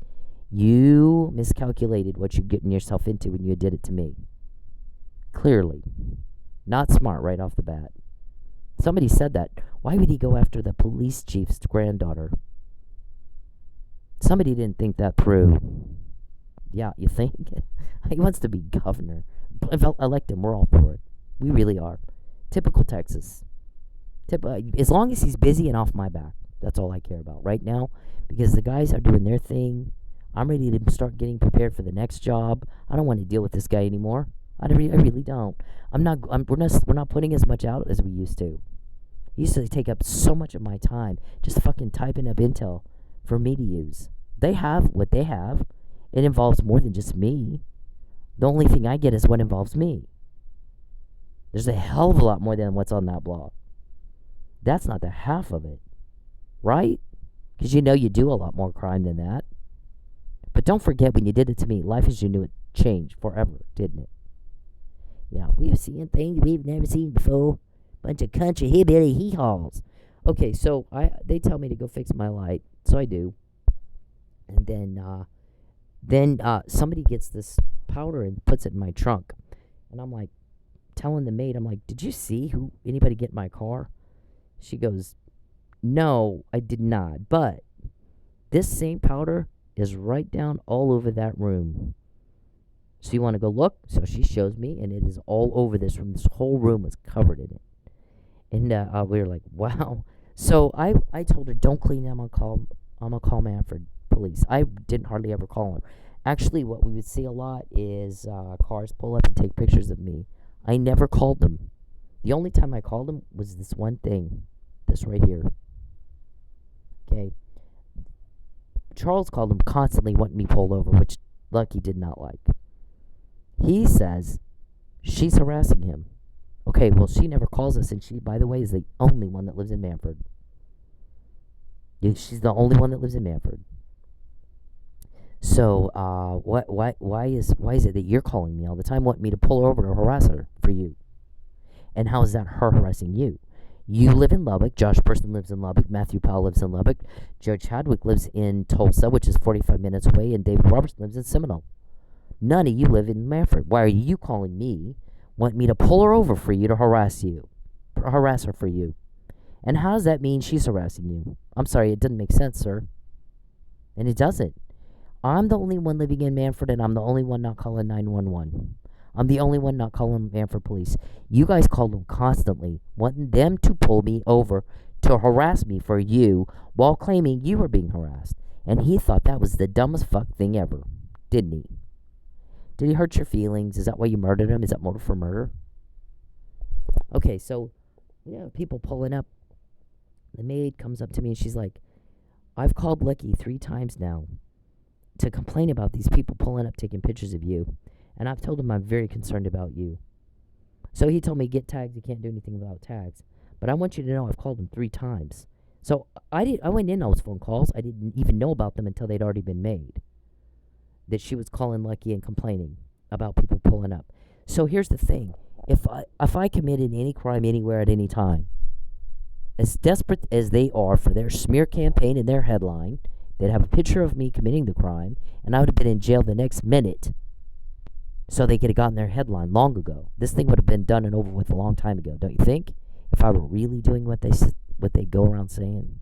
you miscalculated what you're getting yourself into when you did it to me. Clearly. Not smart right off the bat. Somebody said that. Why would he go after the police chief's granddaughter? Somebody didn't think that through. Yeah, you think? He wants to be governor. Elect him. We're all for it. We really are. Typical Texas. As long as he's busy and off my back. That's all I care about right now. Because the guys are doing their thing. I'm ready to start getting prepared for the next job. I don't want to deal with this guy anymore. I really don't. We're not putting as much out as we used to. He used to take up so much of my time just fucking typing up intel for me to use. They have what they have. It involves more than just me. The only thing I get is what involves me. There's a hell of a lot more than what's on that blog. That's not the half of it. Right? Because you do a lot more crime than that. But don't forget, when you did it to me, life as you knew it changed forever, didn't it? Yeah, we've seen things we've never seen before. Bunch of country hillbilly hee-haws. Okay, so they tell me to go fix my light, so I do. And then somebody gets this powder and puts it in my trunk. And I'm like, telling the maid, I'm like, did you see anybody get in my car? She goes, no, I did not. But this same powder is right down all over that room. So you want to go look? So she shows me, and it is all over this room. This whole room was covered in it. And we were like, wow. So I told her, don't clean it. I'm going to call Mannford police. I didn't hardly ever call them. Actually, what we would see a lot is cars pull up and take pictures of me. I never called them. The only time I called them was this one thing. This right here. Okay. Charles called him constantly wanting me pulled over, which Lucky did not like. He says she's harassing him. Okay, well, she never calls us, and she, by the way, is the only one that lives in Mannford. Yeah, she's the only one that lives in Mannford. So, why is it that you're calling me all the time, wanting me to pull her over to harass her for you? And how is that her harassing you? You live in Lubbock. Josh Person lives in Lubbock. Matthew Powell lives in Lubbock. Joe Chadwick lives in Tulsa, which is 45 minutes away, and David Robertson lives in Seminole. None of you live in Mannford. Why are you calling me, want me to pull her over for you to harass her for you? And how does that mean she's harassing you? I'm sorry, it doesn't make sense, sir. And it doesn't. I'm the only one living in Mannford, and I'm the only one not calling 911. I'm the only one not calling Mannford police. You guys call them constantly, wanting them to pull me over to harass me for you while claiming you were being harassed. And he thought that was the dumbest fuck thing ever, didn't he? Did he hurt your feelings? Is that why you murdered him? Is that motive for murder? Okay, so, people pulling up. The maid comes up to me and she's like, I've called Lucky 3 times now to complain about these people pulling up taking pictures of you. And I've told him I'm very concerned about you. So he told me, get tags. You can't do anything without tags. But I want you to know I've called him 3 times. So I went in those phone calls. I didn't even know about them until they'd already been made. That she was calling Lucky and complaining about people pulling up. So here's the thing. If I committed any crime anywhere at any time, as desperate as they are for their smear campaign and their headline, they'd have a picture of me committing the crime, and I would have been in jail the next minute. So they could have gotten their headline long ago. This thing would have been done and over with a long time ago, don't you think? If I were really doing what they go around saying.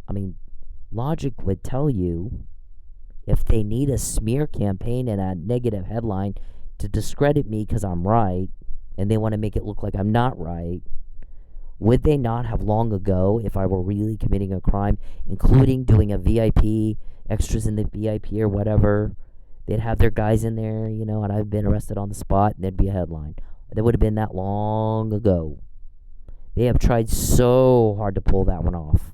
I mean, logic would tell you, if they need a smear campaign and a negative headline to discredit me because I'm right, and they want to make it look like I'm not right, would they not have long ago, if I were really committing a crime, including doing a VIP, extras in the VIP or whatever, they'd have their guys in there, and I've been arrested on the spot, and there'd be a headline. That would have been that long ago. They have tried so hard to pull that one off.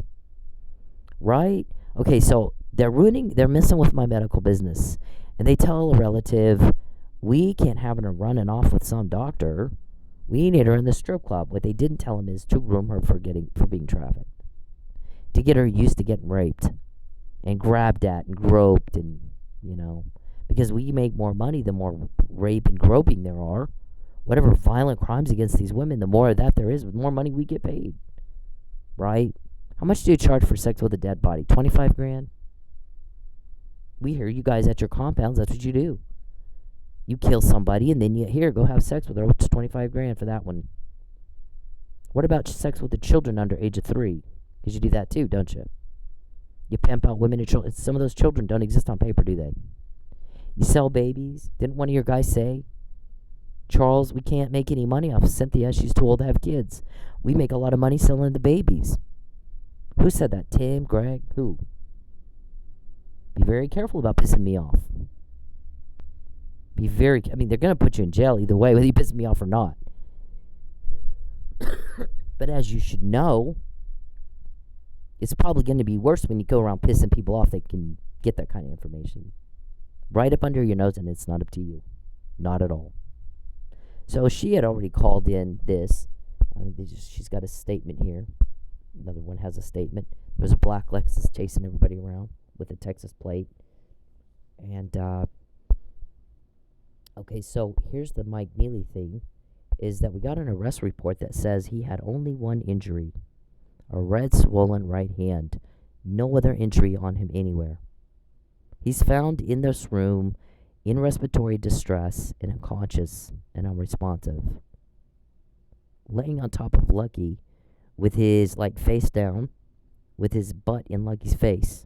Right? Okay, so they're messing with my medical business. And they tell a relative, we can't have her running off with some doctor. We need her in the strip club. What they didn't tell him is to groom her for being trafficked. To get her used to getting raped and grabbed at and groped and, because we make more money the more rape and groping there are. Whatever violent crimes against these women, the more of that there is, the more money we get paid. Right? How much do you charge for sex with a dead body? 25 grand? We hear you guys at your compounds, that's what you do. You kill somebody and then go have sex with her. It's 25 grand for that one. What about sex with the children under age of 3? Because you do that too, don't you? You pimp out women and children. Some of those children don't exist on paper, do they? You sell babies. Didn't one of your guys say, Charles, we can't make any money off of Cynthia. She's too old to have kids. We make a lot of money selling the babies. Who said that? Tim? Greg? Who? Be very careful about pissing me off. They're going to put you in jail either way, whether you piss me off or not. But as you should know, it's probably going to be worse when you go around pissing people off that can get that kind of information. Right up under your nose, and it's not up to you. Not at all. So she had already called in this. She's got a statement here. Another one has a statement. There was a black Lexus chasing everybody around with a Texas plate. And, okay, so here's the Mike Neely thing, is that we got an arrest report that says he had only one injury, a red swollen right hand, no other injury on him anywhere. He's found in this room in respiratory distress and unconscious and unresponsive, laying on top of Lucky with his, face down, with his butt in Lucky's face,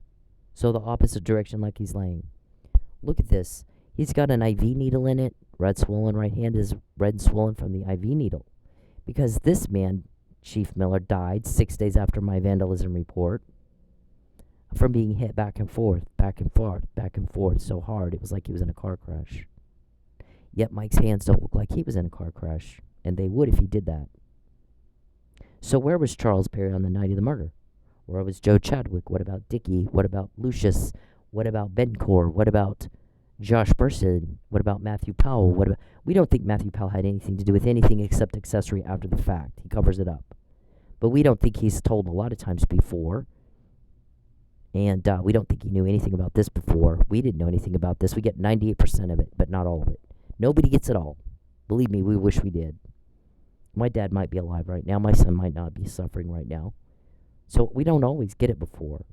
so the opposite direction Lucky's laying. Look at this. He's got an IV needle in it. Red swollen right hand is red and swollen from the IV needle. Because this man, Chief Miller, died 6 days after my vandalism report from being hit back and forth so hard it was like he was in a car crash. Yet Mike's hands don't look like he was in a car crash, and they would if he did that. So where was Charles Perry on the night of the murder? Where was Joe Chadwick? What about Dickie? What about Lucius? What about Bencor? What about Josh Burson, what about Matthew Powell? We don't think Matthew Powell had anything to do with anything except accessory after the fact. He covers it up. But we don't think he's told a lot of times before. And we don't think he knew anything about this before. We didn't know anything about this. We get 98% of it, but not all of it. Nobody gets it all. Believe me, we wish we did. My dad might be alive right now. My son might not be suffering right now. So we don't always get it before.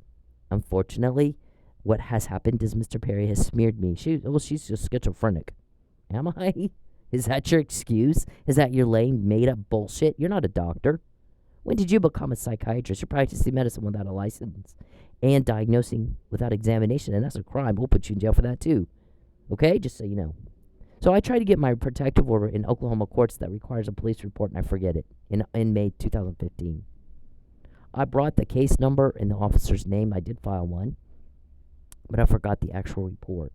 Unfortunately, what has happened is Mr. Perry has smeared me. She's just schizophrenic. Am I? Is that your excuse? Is that your lame, made-up bullshit? You're not a doctor. When did you become a psychiatrist? You're practicing medicine without a license and diagnosing without examination, and that's a crime. We'll put you in jail for that too. Okay? Just so you know. So I tried to get my protective order in Oklahoma courts that requires a police report, and I forget it, in May 2015. I brought the case number and the officer's name. I did file one, but I forgot the actual report.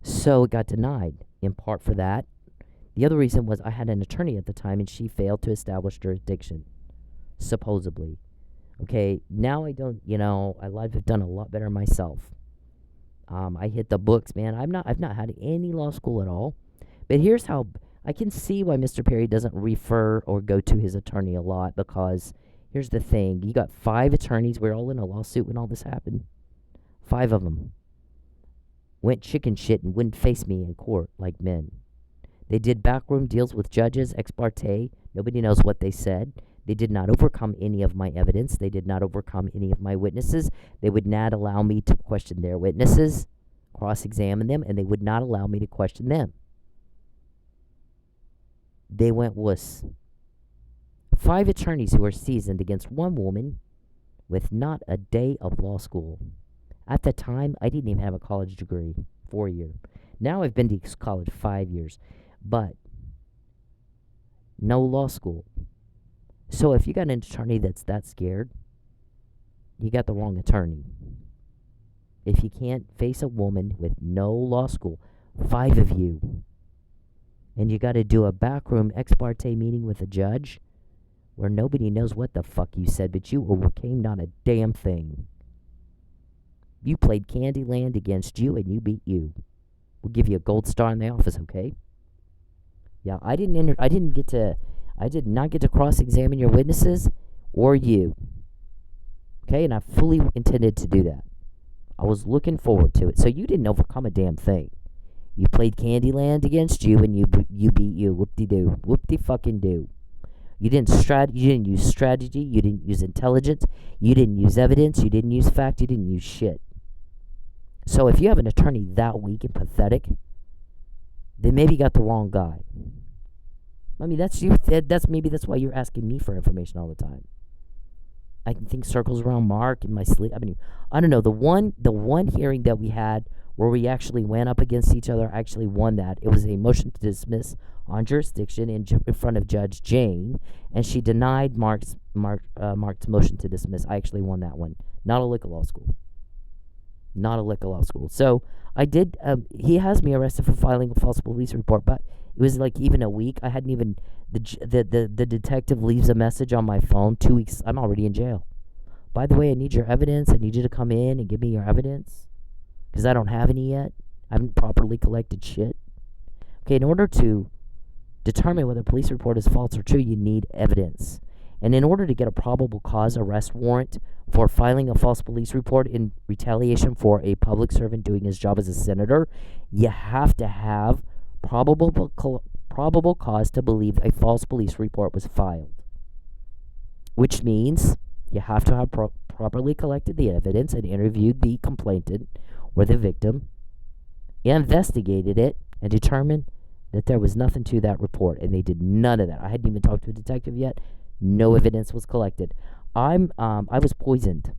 So it got denied, in part for that. The other reason was I had an attorney at the time, and she failed to establish jurisdiction, supposedly. Okay, now I don't, I've done a lot better myself. I hit the books, man. I've not had any law school at all. But here's how I can see why Mr. Perry doesn't refer or go to his attorney a lot, because here's the thing. You got 5 attorneys. We're all in a lawsuit when all this happened. 5 of them went chicken shit and wouldn't face me in court like men. They did backroom deals with judges, ex parte. Nobody knows what they said. They did not overcome any of my evidence. They did not overcome any of my witnesses. They would not allow me to question their witnesses, cross-examine them, and they would not allow me to question them. They went wuss. 5 attorneys who were seasoned against one woman with not a day of law school. At the time, I didn't even have a college degree, 4-year. Now I've been to college 5 years, but no law school. So if you got an attorney that's that scared, you got the wrong attorney. If you can't face a woman with no law school, 5 of you, and you got to do a backroom ex parte meeting with a judge where nobody knows what the fuck you said, but you overcame not a damn thing. You played Candyland against you, and you beat you. We'll give you a gold star in the office, okay? Yeah, I did not get to cross-examine your witnesses or you. Okay, and I fully intended to do that. I was looking forward to it. So you didn't overcome a damn thing. You played Candyland against you, and you beat you. Whoop-de-doo. Whoop-de-fucking-doo. You didn't use strategy. You didn't use intelligence. You didn't use evidence. You didn't use fact. You didn't use shit. So if you have an attorney that weak and pathetic, then maybe you got the wrong guy. I mean, that's why you're asking me for information all the time. I can think circles around Mark in my sleep. I mean, I don't know. The one hearing that we had where we actually went up against each other, I actually won that. It was a motion to dismiss on jurisdiction in front of Judge Jane, and she denied Mark's motion to dismiss. I actually won that one. Not a lick of law school. Not a lick of law school. So I did. He has me arrested for filing a false police report, but it was like even a week. I hadn't even. The detective leaves a message on my phone. 2 weeks. I'm already in jail. By the way, I need your evidence. I need you to come in and give me your evidence, because I don't have any yet. I haven't properly collected shit. Okay, in order to determine whether a police report is false or true, you need evidence. And in order to get a probable cause arrest warrant for filing a false police report in retaliation for a public servant doing his job as a senator, you have to have probable cause to believe a false police report was filed. Which means you have to have properly collected the evidence and interviewed the complainant or the victim, investigated it, and determined that there was nothing to that report. And they did none of that. I hadn't even talked to a detective yet. No evidence was collected. I was poisoned.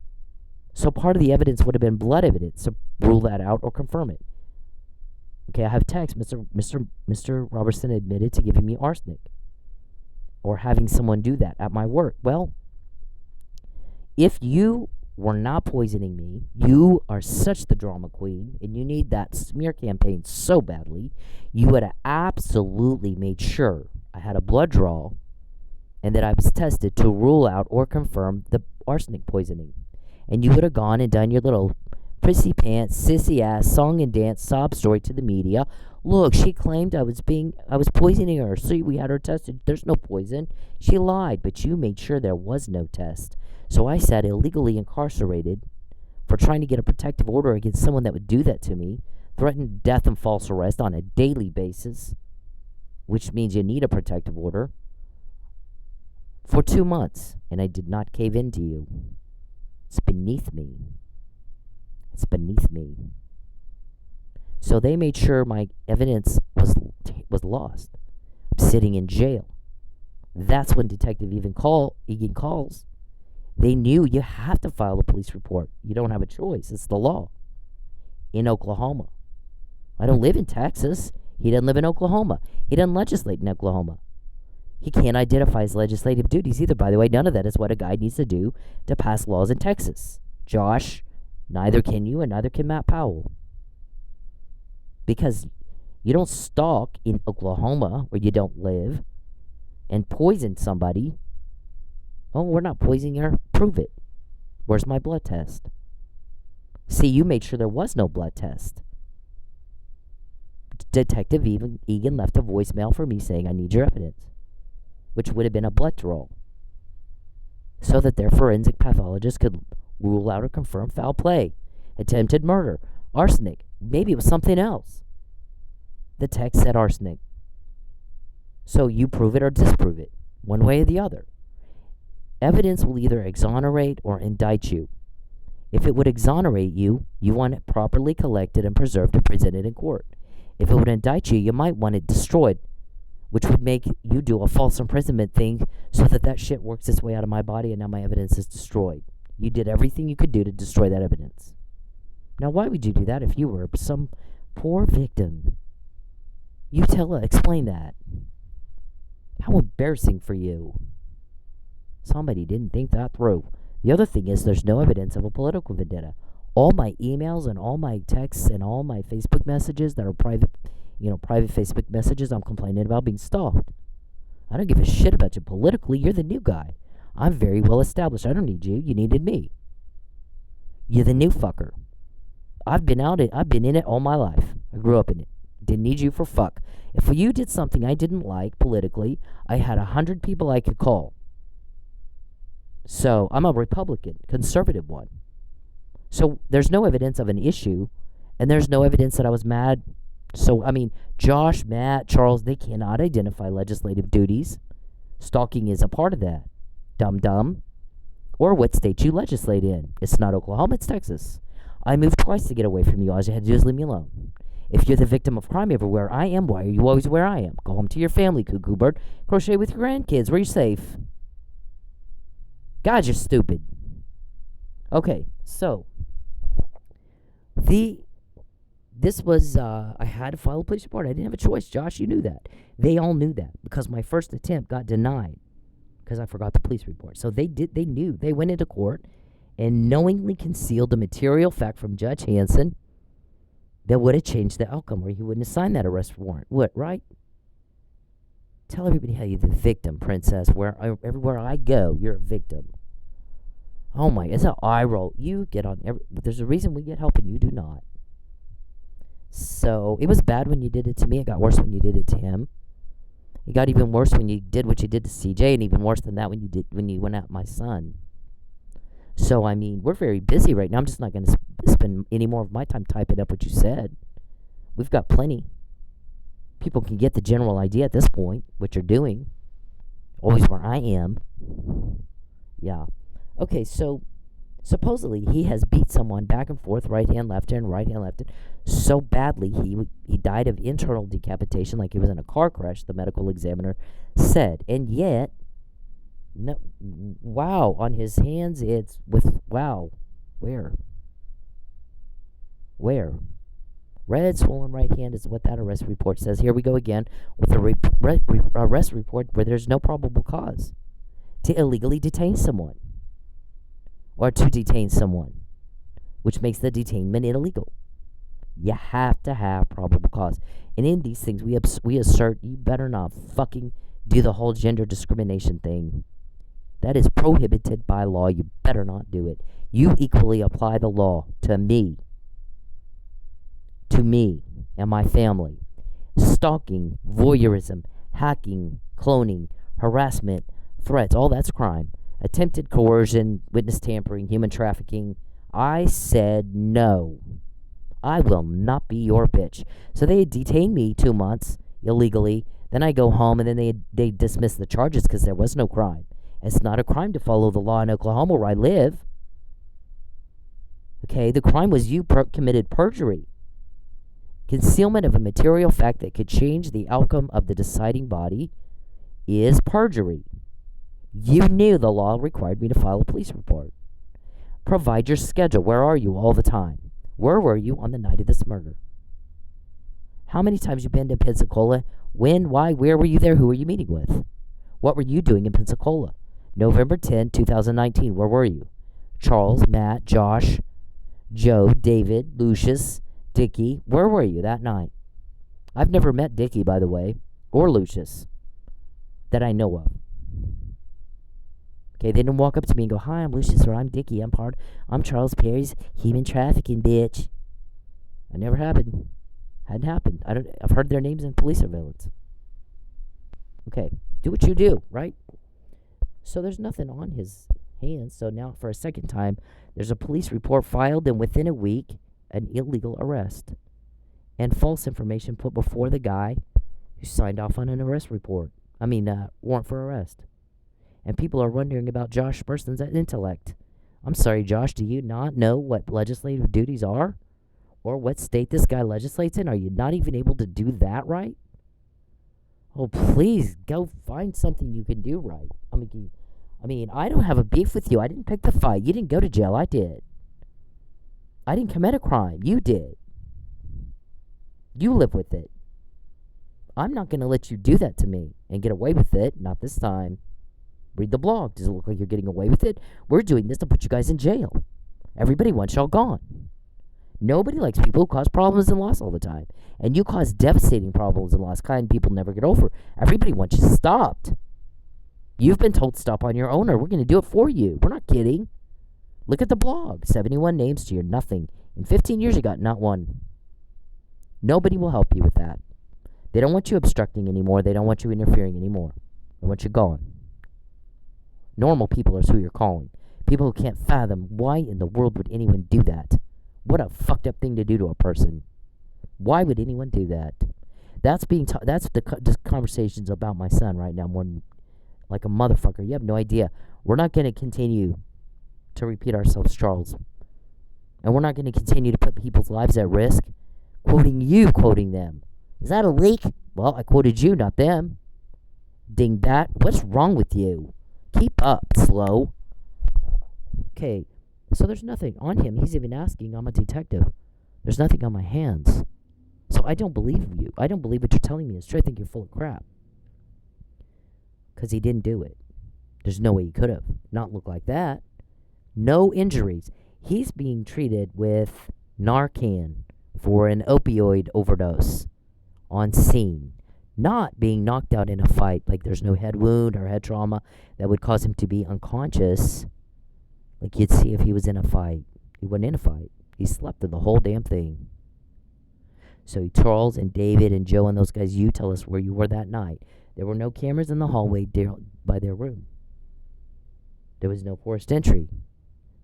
So part of the evidence would have been blood evidence. So rule that out or confirm it. Okay, I have text. Mr. Robertson admitted to giving me arsenic or having someone do that at my work. Well, if you were not poisoning me, you are such the drama queen, and you need that smear campaign so badly, you would have absolutely made sure I had a blood draw and that I was tested to rule out or confirm the arsenic poisoning. And you would have gone and done your little prissy pants, sissy ass, song and dance, sob story to the media. Look, she claimed I was poisoning her. See, we had her tested. There's no poison. She lied, but you made sure there was no test. So I sat illegally incarcerated for trying to get a protective order against someone that would do that to me, threaten death and false arrest on a daily basis, which means you need a protective order, for 2 months, and I did not cave in to you. It's beneath me. It's beneath me. So they made sure my evidence was lost. I'm sitting in jail. That's when Detective Egan calls. They knew you have to file a police report. You don't have a choice. It's the law. In Oklahoma. I don't live in Texas. He doesn't live in Oklahoma. He doesn't legislate in Oklahoma. He can't identify his legislative duties either. By the way, none of that is what a guy needs to do to pass laws in Texas. Josh, neither can you and neither can Matt Powell. Because you don't stalk in Oklahoma where you don't live and poison somebody. Oh, we're not poisoning her. Prove it. Where's my blood test? See, you made sure there was no blood test. Detective Egan left a voicemail for me saying, I need your evidence, which would have been a blood draw, so that their forensic pathologist could rule out or confirm foul play, attempted murder, arsenic. Maybe it was something else. The text said arsenic. So you prove it or disprove it, one way or the other. Evidence will either exonerate or indict you. If it would exonerate you, you want it properly collected and preserved and presented in court. If it would indict you, you might want it destroyed, which would make you do a false imprisonment thing so that shit works its way out of my body and now my evidence is destroyed. You did everything you could do to destroy that evidence. Now, why would you do that if you were some poor victim? Explain that. How embarrassing for you. Somebody didn't think that through. The other thing is there's no evidence of a political vendetta. All my emails and all my texts and all my Facebook messages that are private Facebook messages, I'm complaining about being stalked. I don't give a shit about you politically. You're the new guy. I'm very well established. I don't need you. You needed me. You're the new fucker. I've been in it all my life. I grew up in it. Didn't need you for fuck. If you did something I didn't like politically, I had 100 people I could call. So I'm a Republican, conservative one. So there's no evidence of an issue, and there's no evidence that I was mad. So, Josh, Matt, Charles, they cannot identify legislative duties. Stalking is a part of that. Dum-dum. Or what state you legislate in. It's not Oklahoma, it's Texas. I moved twice to get away from you. All you had to do is leave me alone. If you're the victim of crime everywhere I am, why are you always where I am? Go home to your family, cuckoo bird. Crochet with your grandkids where you're safe. God, you're stupid. Okay, so this was I had to file a police report. I didn't have a choice, Josh. You knew that. They all knew that because my first attempt got denied because I forgot the police report. So they knew. They went into court and knowingly concealed the material fact from Judge Hanson that would have changed the outcome, or he wouldn't have signed that arrest warrant. What, right? Tell everybody how you're the victim, princess. Everywhere I go, you're a victim. Oh my, it's an eye roll. You get on there's a reason we get help and you do not. So it was bad when you did it to me. It got worse when you did it to him. It got even worse when you did what you did to CJ, and even worse than that when you went at my son. So we're very busy right now. I'm just not going to spend any more of my time typing up what you said. We've got plenty. People can get the general idea at this point, what you're doing. Always where I am. Yeah. Okay, so supposedly he has beat someone back and forth, right hand, left hand, so badly he died of internal decapitation, like he was in a car crash, the medical examiner said. And yet, no, wow, on his hands it's with, wow, where? Red swollen right hand is what that arrest report says. Here we go again with a arrest report where there's no probable cause to illegally detain someone or to detain someone, which makes the detainment illegal. You have to have probable cause. And in these things, we assert you better not fucking do the whole gender discrimination thing. That is prohibited by law. You better not do it. You equally apply the law to me to me and my family. Stalking, voyeurism, hacking, cloning, harassment, threats, all that's crime. Attempted coercion, witness tampering, human trafficking. I said no. I will not be your bitch. So they detained me 2 months illegally. Then I go home, and then they dismiss the charges because there was no crime. It's not a crime to follow the law in Oklahoma where I live. Okay, the crime was you committed perjury. Concealment of a material fact that could change the outcome of the deciding body is perjury. You knew the law required me to file a police report. Provide your schedule. Where are you all the time? Where were you on the night of this murder? How many times you been to Pensacola? When, why, where were you there? Who were you meeting with? What were you doing in Pensacola? November 10, 2019. Where were you? Charles, Matt, Josh, Joe, David, Lucius, Dickie. Where were you that night? I've never met Dickie, by the way, or Lucius, that I know of. Okay, they didn't walk up to me and go, "Hi, I'm Lucius," or "I'm Dickie. I'm Charles Perry's human trafficking bitch." It never happened. Hadn't happened. I've heard their names in police surveillance. Okay, do what you do, right? So there's nothing on his hands. So now, for a second time, there's a police report filed, and within a week, an illegal arrest and false information put before the guy who signed off on an arrest report. Warrant for arrest. And people are wondering about Josh Spurston's intellect. I'm sorry, Josh, do you not know what legislative duties are? Or what state this guy legislates in? Are you not even able to do that right? Oh, please, go find something you can do right. I don't have a beef with you. I didn't pick the fight. You didn't go to jail. I did. I didn't commit a crime. You did. You live with it. I'm not going to let you do that to me and get away with it. Not this time. Read the blog. Does it look like you're getting away with it? We're doing this to put you guys in jail. Everybody wants y'all gone. Nobody likes people who cause problems and loss all the time. And you cause devastating problems and loss, kind people never get over. Everybody wants you stopped. You've been told stop on your own, or we're going to do it for you. We're not kidding. Look at the blog. 71 names to your nothing. In 15 years, you got not one. Nobody will help you with that. They don't want you obstructing anymore. They don't want you interfering anymore. They want you gone. Normal people are who you're calling. People who can't fathom why in the world would anyone do that. What a fucked up thing to do to a person. Why would anyone do that? That's the conversations about my son right now, more than like a motherfucker. You have no idea. We're not going to continue to repeat ourselves, Charles. And we're not going to continue to put people's lives at risk. Quoting them. Is that a leak? Well, I quoted you, not them. Dingbat, what's wrong with you? Keep up, slow. Okay, so there's nothing on him. He's even asking, I'm a detective. There's nothing on my hands. So I don't believe you. I don't believe what you're telling me is true. I think you're full of crap. Because he didn't do it. There's no way he could have. Not look like that. No injuries. He's being treated with Narcan for an opioid overdose on scene. Not being knocked out in a fight, like there's no head wound or head trauma that would cause him to be unconscious, like you'd see if he was in a fight. He wasn't in a fight. He slept through the whole damn thing. So Charles and David and Joe and those guys, you tell us where you were that night. There were no cameras in the hallway by their room. There was no forced entry.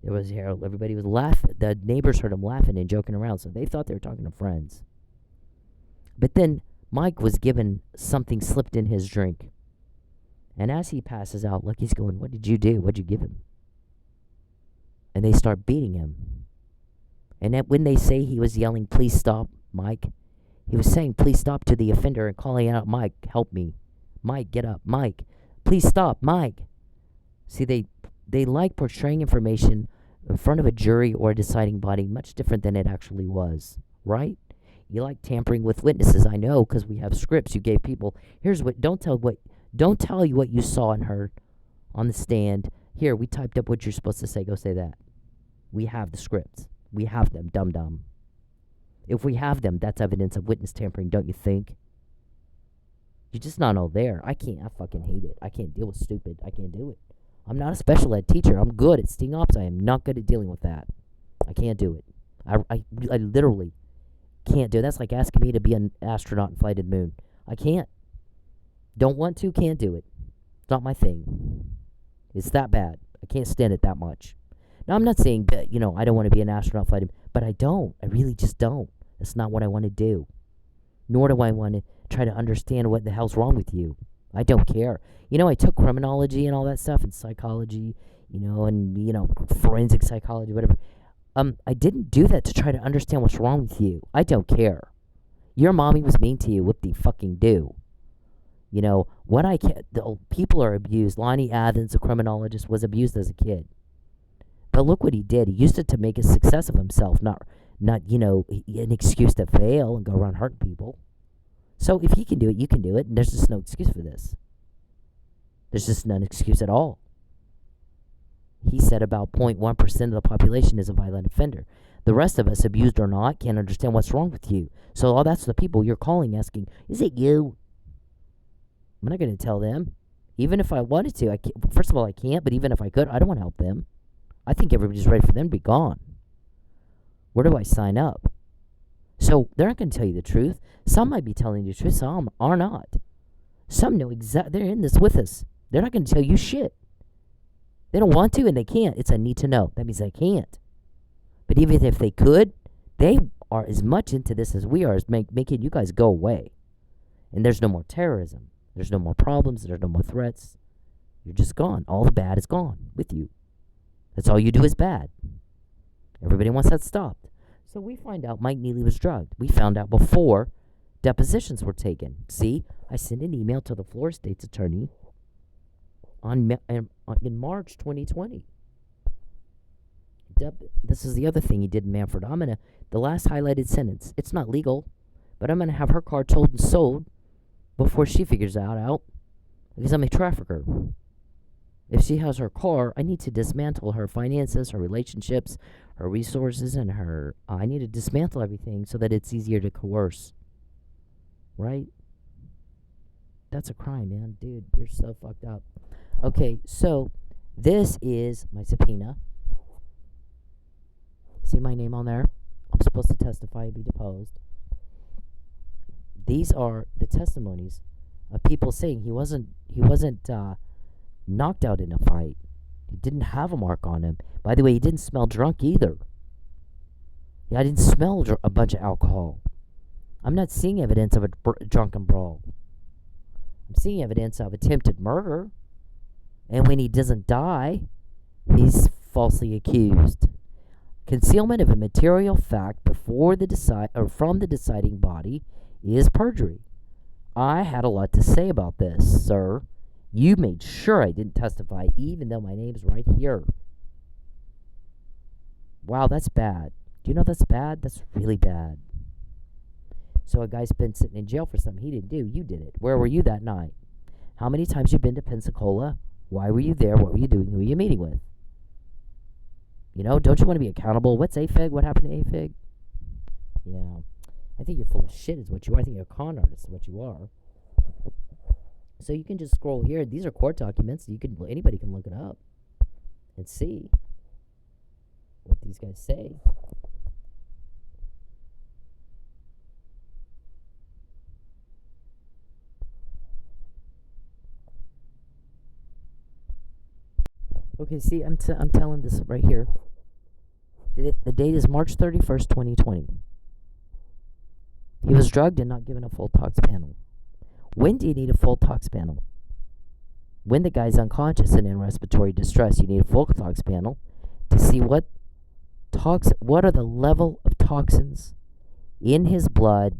There was everybody was laughing. The neighbors heard them laughing and joking around, so they thought they were talking to friends. But then Mike was given something slipped in his drink. And as he passes out, Lucky's going, "What did you do? What'd you give him?" And they start beating him. And when they say he was yelling, "Please stop, Mike," he was saying, "Please stop" to the offender and calling out, "Mike, help me. Mike, get up. Mike, please stop. Mike." See, they like portraying information in front of a jury or a deciding body much different than it actually was, right? You like tampering with witnesses, I know, because we have scripts you gave people. Here's what, don't tell you what you saw and heard on the stand. Here, we typed up what you're supposed to say. Go say that. We have the scripts. We have them, dum-dum. If we have them, that's evidence of witness tampering, don't you think? You're just not all there. I fucking hate it. I can't deal with stupid. I can't do it. I'm not a special ed teacher. I'm good at sting ops. I am not good at dealing with that. I can't do it. I literally, Can't do it. That's like asking me to be an astronaut and fly to the moon. I can't. Don't want to, can't do it. It's not my thing. It's that bad. I can't stand it that much. Now, I'm not saying that, I don't want to be an astronaut flight, but I don't. I really just don't. That's not what I want to do. Nor do I want to try to understand what the hell's wrong with you. I don't care. I took criminology and all that stuff and psychology, and forensic psychology, whatever. I didn't do that to try to understand what's wrong with you. I don't care. Your mommy was mean to you. Whoop de fucking do. What I can't. The people are abused. Lonnie Athens, a criminologist, was abused as a kid. But look what he did. He used it to make a success of himself, not an excuse to fail and go around hurting people. So if he can do it, you can do it, and there's just no excuse for this. There's just no excuse at all. He said about 0.1% of the population is a violent offender. The rest of us, abused or not, can't understand what's wrong with you. So all that's the people you're calling asking, is it you? I'm not going to tell them. Even if I wanted to, I can't. First of all, I can't, but even if I could, I don't want to help them. I think everybody's ready for them to be gone. Where do I sign up? So they're not going to tell you the truth. Some might be telling you the truth, some are not. Some know exactly, they're in this with us. They're not going to tell you shit. They don't want to and they can't. It's a need to know. That means they can't. But even if they could, they are as much into this as we are, as making you guys go away. And there's no more terrorism. There's no more problems. There's no more threats. You're just gone. All the bad is gone with you. That's all you do is bad. Everybody wants that stopped. So we find out Mike Neely was drugged. We found out before depositions were taken. See, I sent an email to the Florida State's attorney in March 2020. This is the other thing he did in Mannford. The last highlighted sentence. It's not legal, but I'm going to have her car towed and sold before she figures that out because I'm a trafficker. If she has her car, I need to dismantle her finances, her relationships, her resources, and I need to dismantle everything so that it's easier to coerce. Right? That's a crime, man. Dude, you're so fucked up. Okay, so this is my subpoena. See my name on there? I'm supposed to testify and be deposed. These are the testimonies of people saying he wasn't knocked out in a fight. He didn't have a mark on him. By the way, he didn't smell drunk either. Yeah, I didn't smell a bunch of alcohol. I'm not seeing evidence of a drunken brawl. I'm seeing evidence of attempted murder. And when he doesn't die, he's falsely accused. Concealment of a material fact before from the deciding body is perjury. I had a lot to say about this, sir. You made sure I didn't testify, even though my name's right here. Wow, that's bad. Do you know that's bad? That's really bad. So a guy's been sitting in jail for something he didn't do. You did it. Where were you that night? How many times you been to Pensacola? Why were you there? What were you doing? Who were you meeting with? Don't you want to be accountable? What's AFIG? What happened to AFIG? Yeah. I think you're full of shit is what you are. I think you're a con artist is what you are. So you can just scroll here. These are court documents. Anybody can look it up and see what these guys say. Okay, see, I'm telling this right here. The date is March 31st, 2020. He was drugged and not given a full tox panel. When do you need a full tox panel? When the guy's unconscious and in respiratory distress, you need a full tox panel to see what are the level of toxins in his blood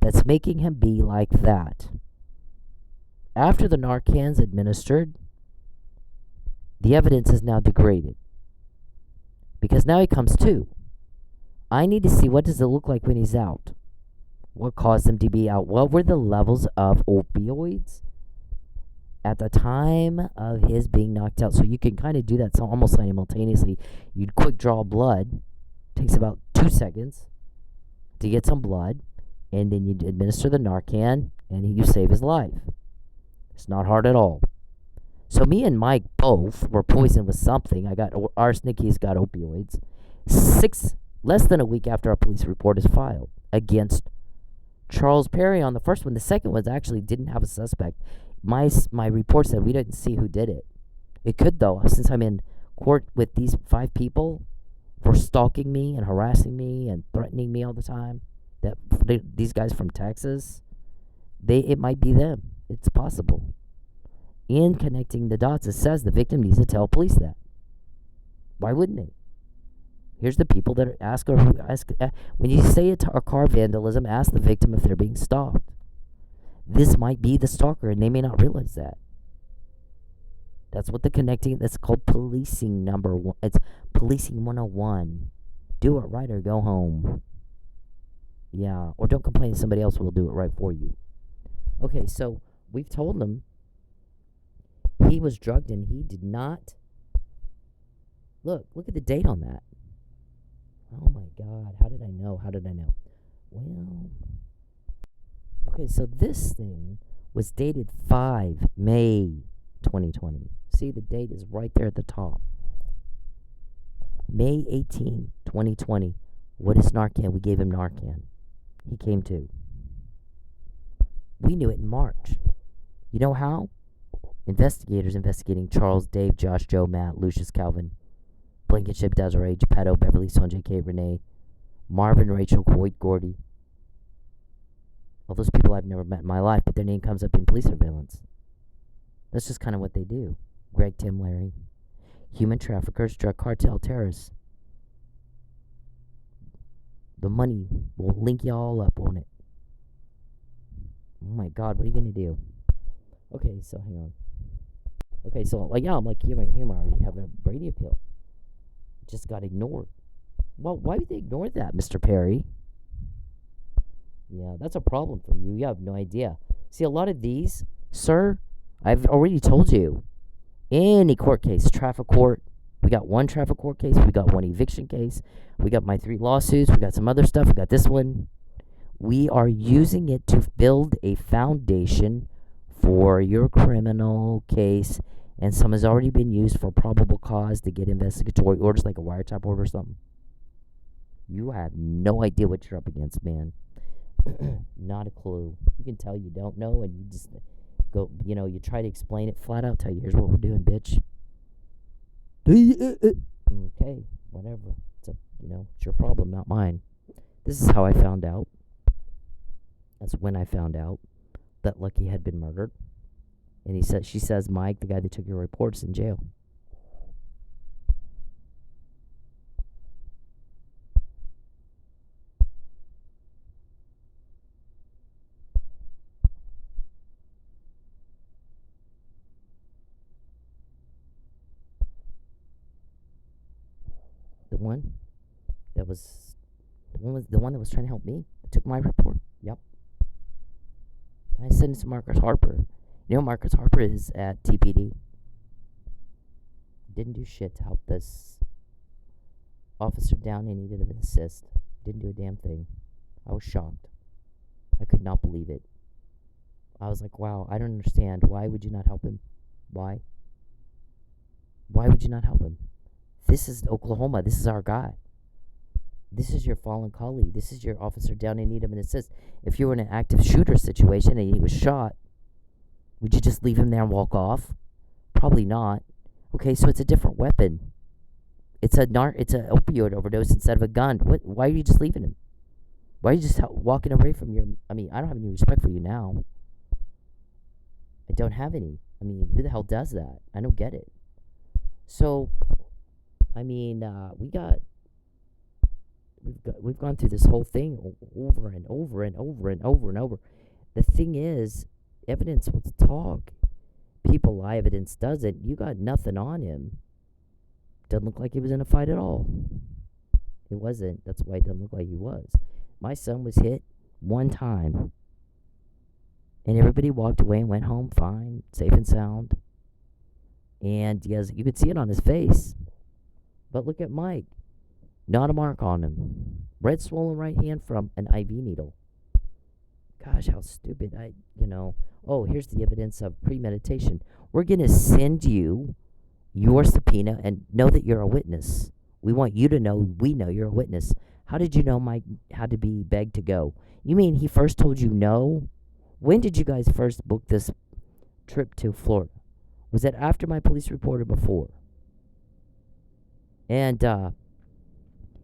that's making him be like that. After the Narcan's administered, the evidence is now degraded. Because now he comes to. I need to see what does it look like when he's out. What caused him to be out? What were the levels of opioids at the time of his being knocked out? So you can kind of do that almost simultaneously. You'd quick draw blood. Takes about 2 seconds to get some blood. And then you administer the Narcan and you save his life. It's not hard at all. So me and Mike both were poisoned with something. I got arsenic, he's got opioids. 6 less than a week after a police report is filed against Charles Perry on the first one. The second one actually didn't have a suspect. My report said we didn't see who did it. It could, though, since I'm in court with these 5 people for stalking me and harassing me and threatening me all the time. These guys from Texas, it might be them. It's possible. In connecting the dots, it says the victim needs to tell police that. Why wouldn't they? Here's the people that ask when you say a car vandalism, ask the victim if they're being stalked. This might be the stalker, and they may not realize that. That's what that's called policing number 1. It's policing 101. Do it right or go home. Yeah, or don't complain, somebody else will do it right for you. Okay, so we've told him he was drugged and he did not. Look at the date on that. Oh my God, how did I know? Well, okay, so this thing was dated 5 May 2020. See, the date is right there at the top. May 18, 2020. What is Narcan? We gave him Narcan. He came to. We knew it in March. You know how? Investigators investigating Charles, Dave, Josh, Joe, Matt, Lucius, Calvin, Blankenship, Desiree, Geppetto, Beverly, Sonjay, K, Renee, Marvin, Rachel, Coit, Gordy. All those people I've never met in my life, but their name comes up in police surveillance. That's just kind of what they do. Greg, Tim, Larry. Human traffickers, drug cartel, terrorists. The money will link you all up on it. Oh my God, what are you going to do? Okay, so hang on. Okay, so I'm like, I already have a Brady appeal. Just got ignored. Well, why would they ignore that, Mr. Perry? Yeah, that's a problem for you. You have no idea. See, a lot of these, sir, I've already told you. Any court case, traffic court. We got 1 traffic court case. We got 1 eviction case. We got my 3 lawsuits. We got some other stuff. We got this one. We are using it to build a foundation for your criminal case, and some has already been used for probable cause to get investigatory orders, like a wiretap order or something. You have no idea what you're up against, man. Not a clue. You can tell you don't know, and you just go, you try to explain it flat out, tell you, here's what we're doing, bitch. Okay, whatever. It's your problem, not mine. This is how I found out. That's when I found out that Lucky had been murdered. And she says, Mike, the guy that took your reports, in jail. The one that was trying to help me, that took my report. Yep. And I sent it to Marcus Harper. You know, Marcus Harper is at TPD. Didn't do shit to help this officer down and needed an assist. Didn't do a damn thing. I was shocked. I could not believe it. I was like, wow, I don't understand. Why would you not help him? Why? Why would you not help him? This is Oklahoma. This is our guy. This is your fallen colleague. This is your officer down and need him an assist. If you were in an active shooter situation and he was shot, would you just leave him there and walk off? Probably not. Okay, so it's a different weapon. It's an opioid overdose instead of a gun. Why are you just leaving him? Why are you just walking away from your... I don't have any respect for you now. I don't have any. Who the hell does that? I don't get it. So, we've gone through this whole thing over and over and over and over and over. The thing is, evidence will talk. People lie, evidence doesn't. You got nothing on him. Doesn't look like he was in a fight at all. It wasn't. That's why it doesn't look like he was. My son was hit one time. And everybody walked away and went home fine, safe and sound. And yes, you could see it on his face. But look at Mike. Not a mark on him. Red swollen right hand from an IV needle. Gosh, how stupid. Oh, here's the evidence of premeditation. We're going to send you your subpoena and know that you're a witness. We want you to know we know you're a witness. How did you know Mike had to be begged to go? You mean he first told you no? When did you guys first book this trip to Florida? Was it after my police report or before? And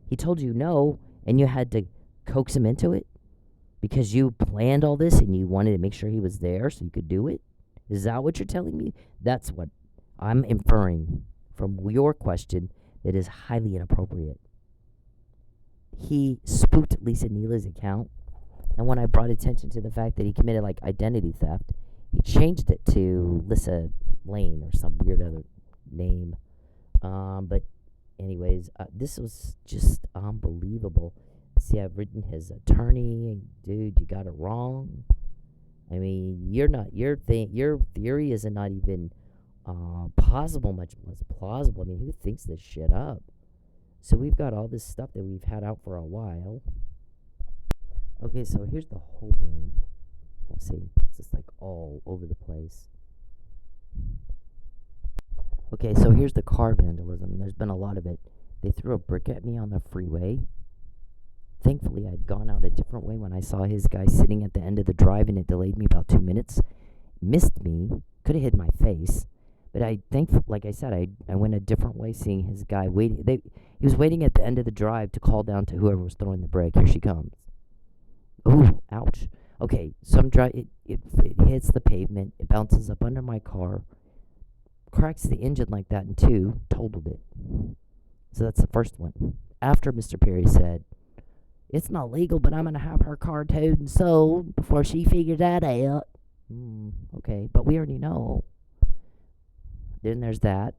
he told you no, and you had to coax him into it because you planned all this and you wanted to make sure he was there so you could do it? Is that what you're telling me? That's what I'm inferring from your question that is highly inappropriate. He spooked Lisa Neela's account, and when I brought attention to the fact that he committed like identity theft, he changed it to Lisa Lane or some weird other name. But anyways, this was just unbelievable. See, I've written his attorney. Dude, you got it wrong. I mean, your theory isn't not even possible, much less plausible. I mean, who thinks this shit up? So we've got all this stuff that we've had out for a while. Okay, so here's the whole room. See, it's just like all over the place. Okay, so here's the car vandalism. There's been a lot of it. They threw a brick at me on the freeway. Thankfully, I'd gone out a different way when I saw his guy sitting at the end of the drive, and it delayed me about 2 minutes. Missed me. Could have hit my face. But like I said, I went a different way seeing his guy waiting. He was waiting at the end of the drive to call down to whoever was throwing the brick. Here she comes. Ooh, ouch. Okay, so it hits the pavement. It bounces up under my car. Cracks the engine like that in two. Totaled it. So that's the first one. After Mr. Perry said, it's not legal, but I'm going to have her car towed and sold before she figures that out. Okay, but we already know. Then there's that.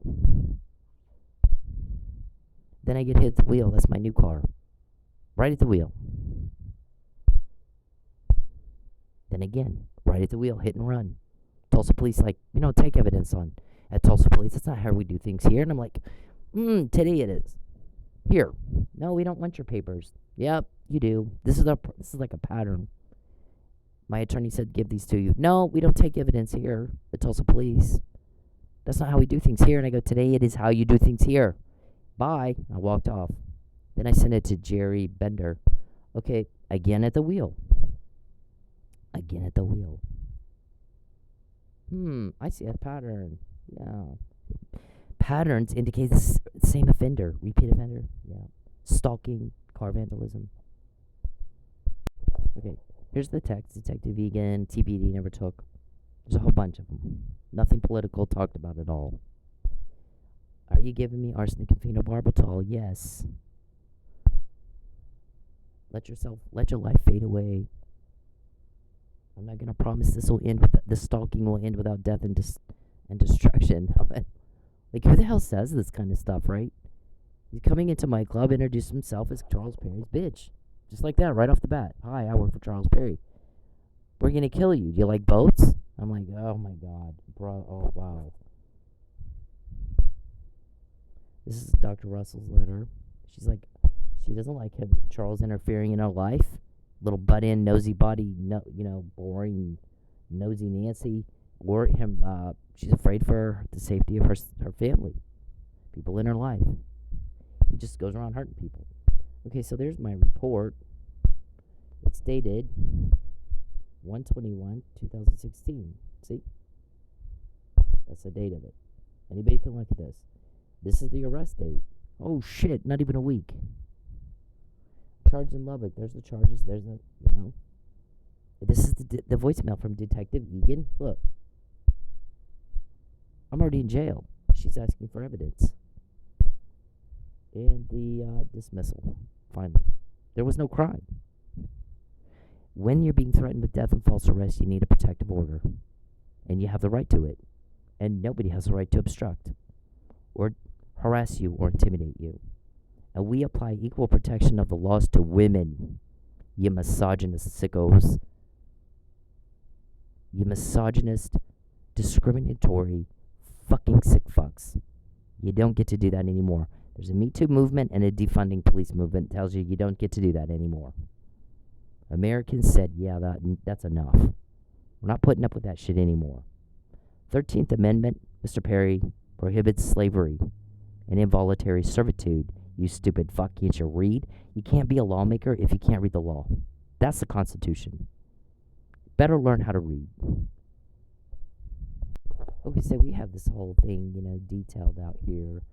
Then I get hit at the wheel. That's my new car. Right at the wheel. Then again, right at the wheel, hit and run. Tulsa police like, take evidence on. At Tulsa police, that's not how we do things here. And I'm like, today it is. Here. No, we don't want your papers. Yep, you do. This is like a pattern. My attorney said give these to you. No, we don't take evidence here at Tulsa police. That's not how we do things here. And I go, today it is how you do things here. Bye. I walked off. Then I sent it to Jerry Bender. Okay, again at the wheel. Again at the wheel. I see a pattern. Yeah. Patterns indicate the same offender. Repeat offender. Yeah. Stalking, car vandalism. Okay, here's the text. Detective Vegan, TBD never took. There's a whole bunch of them. Nothing political talked about at all. Are you giving me arsenic and phenobarbital? Yes. Let your life fade away. I'm not gonna promise the stalking will end without death and destruction. Like, who the hell says this kind of stuff, right? He's coming into my club, introduced himself as Charles Perry's bitch. Just like that, right off the bat. Hi, I work for Charles Perry. We're gonna kill you. Do you like boats? I'm like, oh my god, bro. Oh, wow. This is Dr. Russell's letter. She's like, she doesn't like Charles interfering in her life. Little butt-in, nosy body, boring, nosy Nancy. Or him, she's afraid for the safety of her family. People in her life. He just goes around hurting people. Okay, so there's my report. It's dated 1/21/2016. See? That's the date of it. Anybody can look at this. This is the arrest date. Oh shit, not even a week. Charged in Lubbock. There's the charges. There's the, This is the voicemail from Detective Egan. Look. I'm already in jail. She's asking for evidence. And the dismissal. Finally. There was no crime. When you're being threatened with death and false arrest, you need a protective order. And you have the right to it. And nobody has the right to obstruct or harass you or intimidate you. And we apply equal protection of the laws to women, you misogynist sickos. You misogynist, discriminatory, fucking sick fucks. You don't get to do that anymore. There's a Me Too movement and a defunding police movement that tells you don't get to do that anymore. Americans said, yeah, that's enough. We're not putting up with that shit anymore. 13th Amendment, Mr. Perry, prohibits slavery and involuntary servitude. You stupid fuck. Can't you read? You can't be a lawmaker if you can't read the law. That's the Constitution. Better learn how to read. Okay, so we have this whole thing, detailed out here.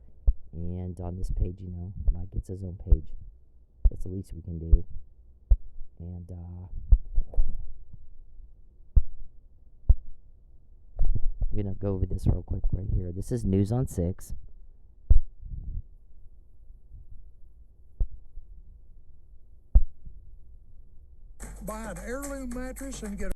And on this page, Mike gets his own page. That's the least we can do. And, we're going to go over this real quick right here. This is News on 6. Buy an heirloom mattress and get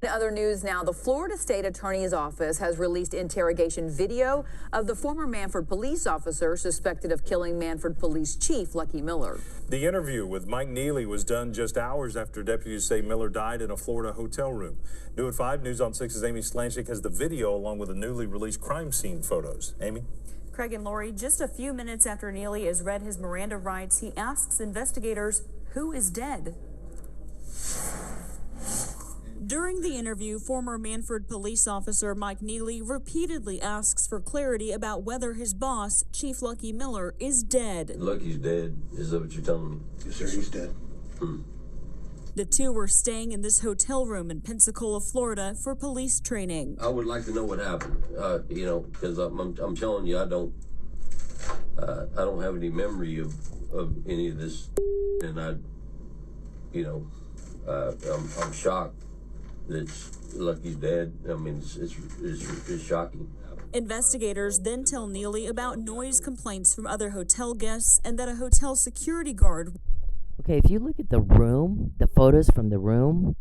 In other news now, the Florida State Attorney's Office has released interrogation video of the former Mannford police officer suspected of killing Mannford Police Chief Lucky Miller. The interview with Mike Neely was done just hours after deputies say Miller died in a Florida hotel room. New at 5, News on 6's Amy Slanchik has the video along with the newly released crime scene photos. Amy? Craig and Lori, just a few minutes after Neely has read his Miranda rights, he asks investigators, who is dead? During the interview, former Mannford police officer Mike Neely repeatedly asks for clarity about whether his boss, Chief Lucky Miller, is dead. Lucky's dead. Is that what you're telling me? Yes, sir, he's dead. The two were staying in this hotel room in Pensacola, Florida for police training. I would like to know what happened, because I'm telling you, I don't have any memory of any of this, and I'm shocked that Lucky's dead. I mean, it's shocking. Investigators then tell Neely about noise complaints from other hotel guests and that a hotel security guard. Okay, if you look at the room, the photos from the room,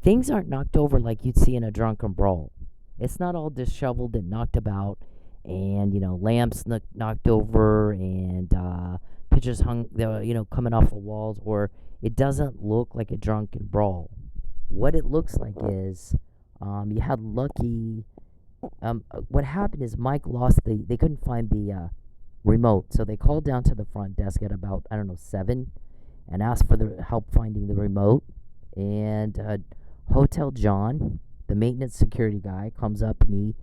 things aren't knocked over like you'd see in a drunken brawl. It's not all disheveled and knocked about, and lamps knocked over, and pictures hung, coming off the walls, or it doesn't look like a drunken brawl. What it looks like is, you had Lucky. What happened is Mike lost they couldn't find the remote, so they called down to the front desk at about 7, and asked for the help finding the remote. And Hotel John, the maintenance security guy, comes up and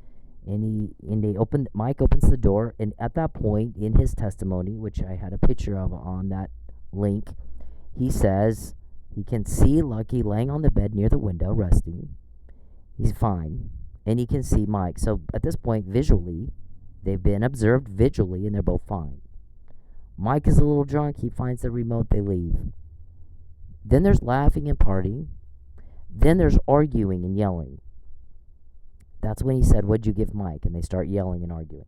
Mike opens the door, and at that point in his testimony, which I had a picture of on that link, he says he can see Lucky laying on the bed near the window, resting. He's fine. And he can see Mike. So at this point, visually, they've been observed visually, and they're both fine. Mike is a little drunk. He finds the remote. They leave. Then there's laughing and partying. Then there's arguing and yelling. That's when he said, "What'd you give Mike?" And they start yelling and arguing.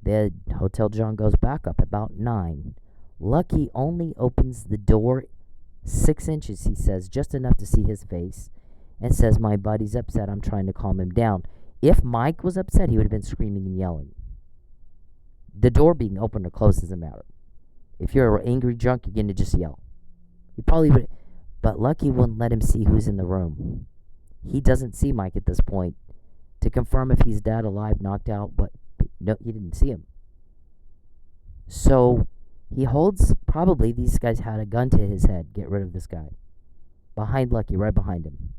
The Hotel John goes back up about 9. Lucky only opens the door 6 inches, he says, just enough to see his face, and says, "My buddy's upset. I'm trying to calm him down." If Mike was upset, he would have been screaming and yelling. The door being opened or closed doesn't matter. If you're an angry drunk, you're going to just yell. He probably would, but Lucky wouldn't let him see who's in the room. He doesn't see Mike at this point to confirm if he's dead, alive, knocked out, but no, he didn't see him. So he holds, probably these guys had a gun to his head. Get rid of this guy. Behind Lucky, right behind him.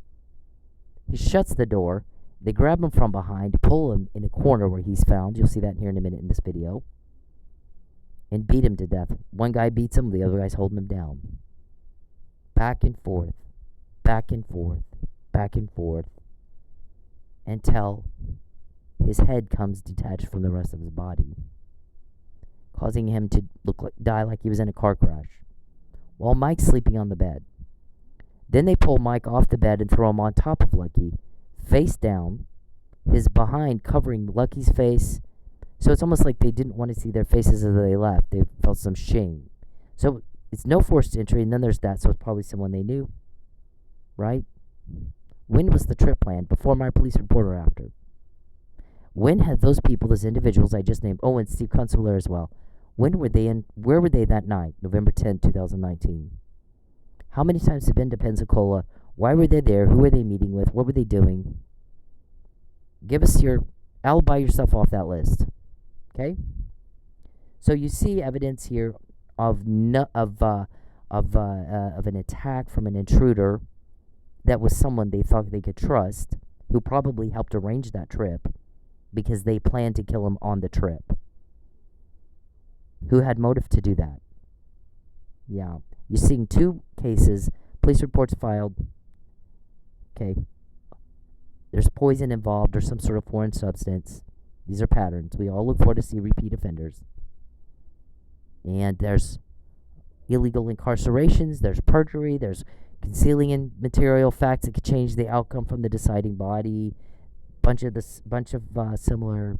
He shuts the door. They grab him from behind, pull him in a corner where he's found. You'll see that here in a minute in this video. And beat him to death. One guy beats him, the other guy's holding him down. Back and forth, back and forth, back and forth, until his head comes detached from the rest of his body, causing him to die like he was in a car crash, while Mike's sleeping on the bed. Then they pull Mike off the bed and throw him on top of Lucky, face down, his behind covering Lucky's face. So it's almost like they didn't want to see their faces as they left. They felt some shame. So it's no forced entry, and then there's that, so it's probably someone they knew, right? When was the trip planned? Before my police report or after? When had those people, those individuals I just named, and Steve Consular as well, when were they in, where were they that night, November 10, 2019? How many times have they been to Pensacola? Why were they there? Who were they meeting with? What were they doing? Give us your, alibi yourself off that list. Okay? So you see evidence here of an attack from an intruder that was someone they thought they could trust, who probably helped arrange that trip. because they planned to kill him on the trip. Who had motive to do that? Yeah. You're seeing 2 cases, police reports filed. Okay. There's poison involved or some sort of foreign substance. These are patterns. We all look for to see repeat offenders. And there's illegal incarcerations, there's perjury, there's concealing in material facts that could change the outcome from the deciding body. Bunch of similar,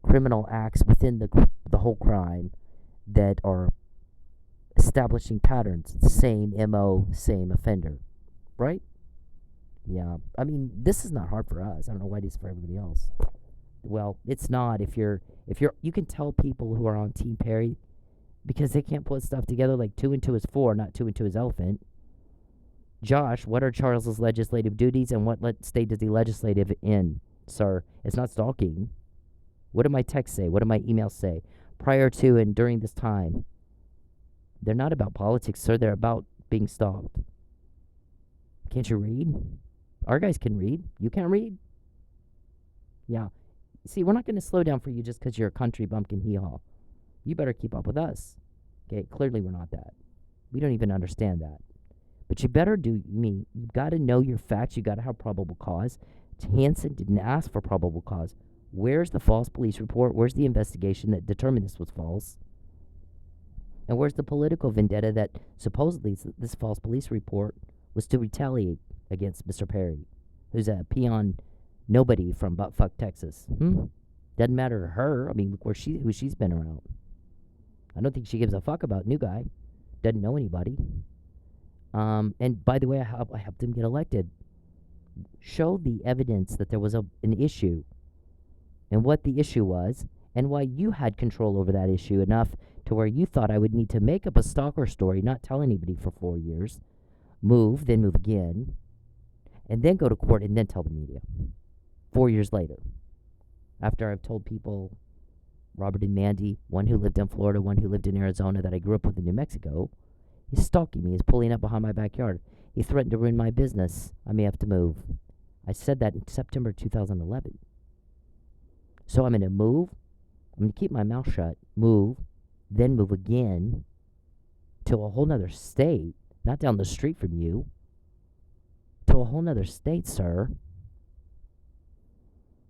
criminal acts within the whole crime that are establishing patterns. Same MO, same offender, right? Yeah, I mean, this is not hard for us. I don't know why it is for everybody else. Well, it's not. If you're, you can tell people who are on Team Perry because they can't put stuff together like 2 and 2 is 4, not 2 and 2 is elephant. Josh, what are Charles's legislative duties and what state does he legislative in, sir? It's not stalking. What do my texts say? What do my emails say? Prior to and during this time. They're not about politics, sir. They're about being stalked. Can't you read? Our guys can read. You can't read? Yeah. See, we're not going to slow down for you just because you're a country bumpkin hee-haw. You better keep up with us. Okay, clearly we're not that. We don't even understand that. But you better do me. You've got to know your facts. You got to have probable cause. Hansen didn't ask for probable cause. Where's the false police report? Where's the investigation that determined this was false? And where's the political vendetta that supposedly this false police report was to retaliate against Mr. Perry, who's a peon nobody from buttfuck Texas? Doesn't matter to her. I mean, look who she's been around. I don't think she gives a fuck about new guy. Doesn't know anybody. And by the way, I helped him get elected. Show the evidence that there was an issue and what the issue was and why you had control over that issue enough to where you thought I would need to make up a stalker story, not tell anybody for 4 years, then move again, and then go to court and then tell the media 4 years later. After I've told people, Robert and Mandy, one who lived in Florida, one who lived in Arizona, that I grew up with in New Mexico, he's stalking me. He's pulling up behind my backyard. He threatened to ruin my business. I may have to move. I said that in September 2011. So I'm going to move. I'm going to keep my mouth shut, move, then move again to a whole nother state, not down the street from you, to a whole nother state, sir.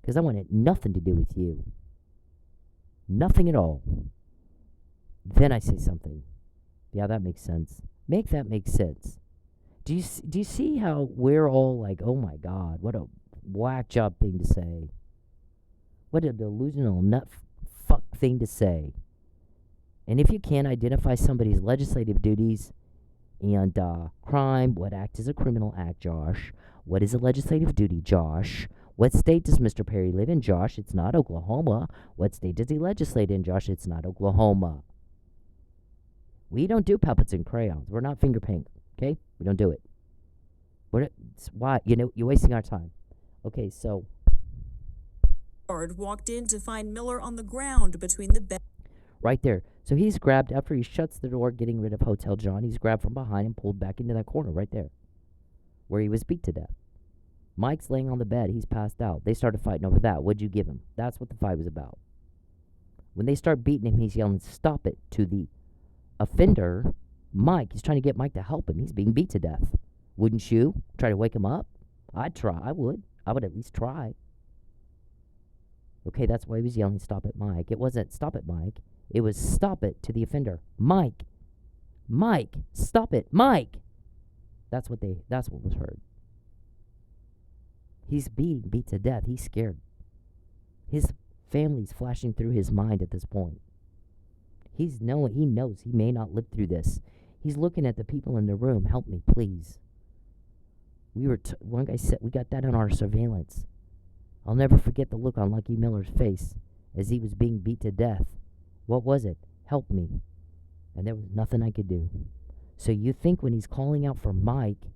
Because I wanted nothing to do with you. Nothing at all. Then I say something. Yeah, that makes sense. Make that make sense. Do you see how we're all like, oh my God, what a whack job thing to say. What a delusional nut fuck thing to say. And if you can't identify somebody's legislative duties and crime, what act is a criminal act, Josh? What is a legislative duty, Josh? What state does Mr. Perry live in, Josh? It's not Oklahoma. What state does he legislate in, Josh? It's not Oklahoma. We don't do puppets and crayons. We're not finger paint, okay? We don't do it. Why? You're wasting our time. Okay, so Walked in to find Miller on the ground between the bed. Right there. So he's grabbed, after he shuts the door, getting rid of Hotel John, he's grabbed from behind and pulled back into that corner right there, where he was beat to death. Mike's laying on the bed. He's passed out. They started fighting over that. What'd you give him? That's what the fight was about. When they start beating him, he's yelling, stop it, to the offender, Mike. He's trying to get Mike to help him. He's being beat to death. Wouldn't you try to wake him up? I'd try. I would at least try. Okay, that's why he was yelling, stop it, Mike. It wasn't stop it, Mike. It was stop it to the offender. Mike, stop it, Mike. That's what was heard. He's beat to death. He's scared. His family's flashing through his mind at this point. He knows he may not live through this. He's looking at the people in the room. Help me, please. One guy said, we got that on our surveillance. I'll never forget the look on Lucky Miller's face as he was being beat to death. What was it? Help me. And there was nothing I could do. So you think when he's calling out for Mike's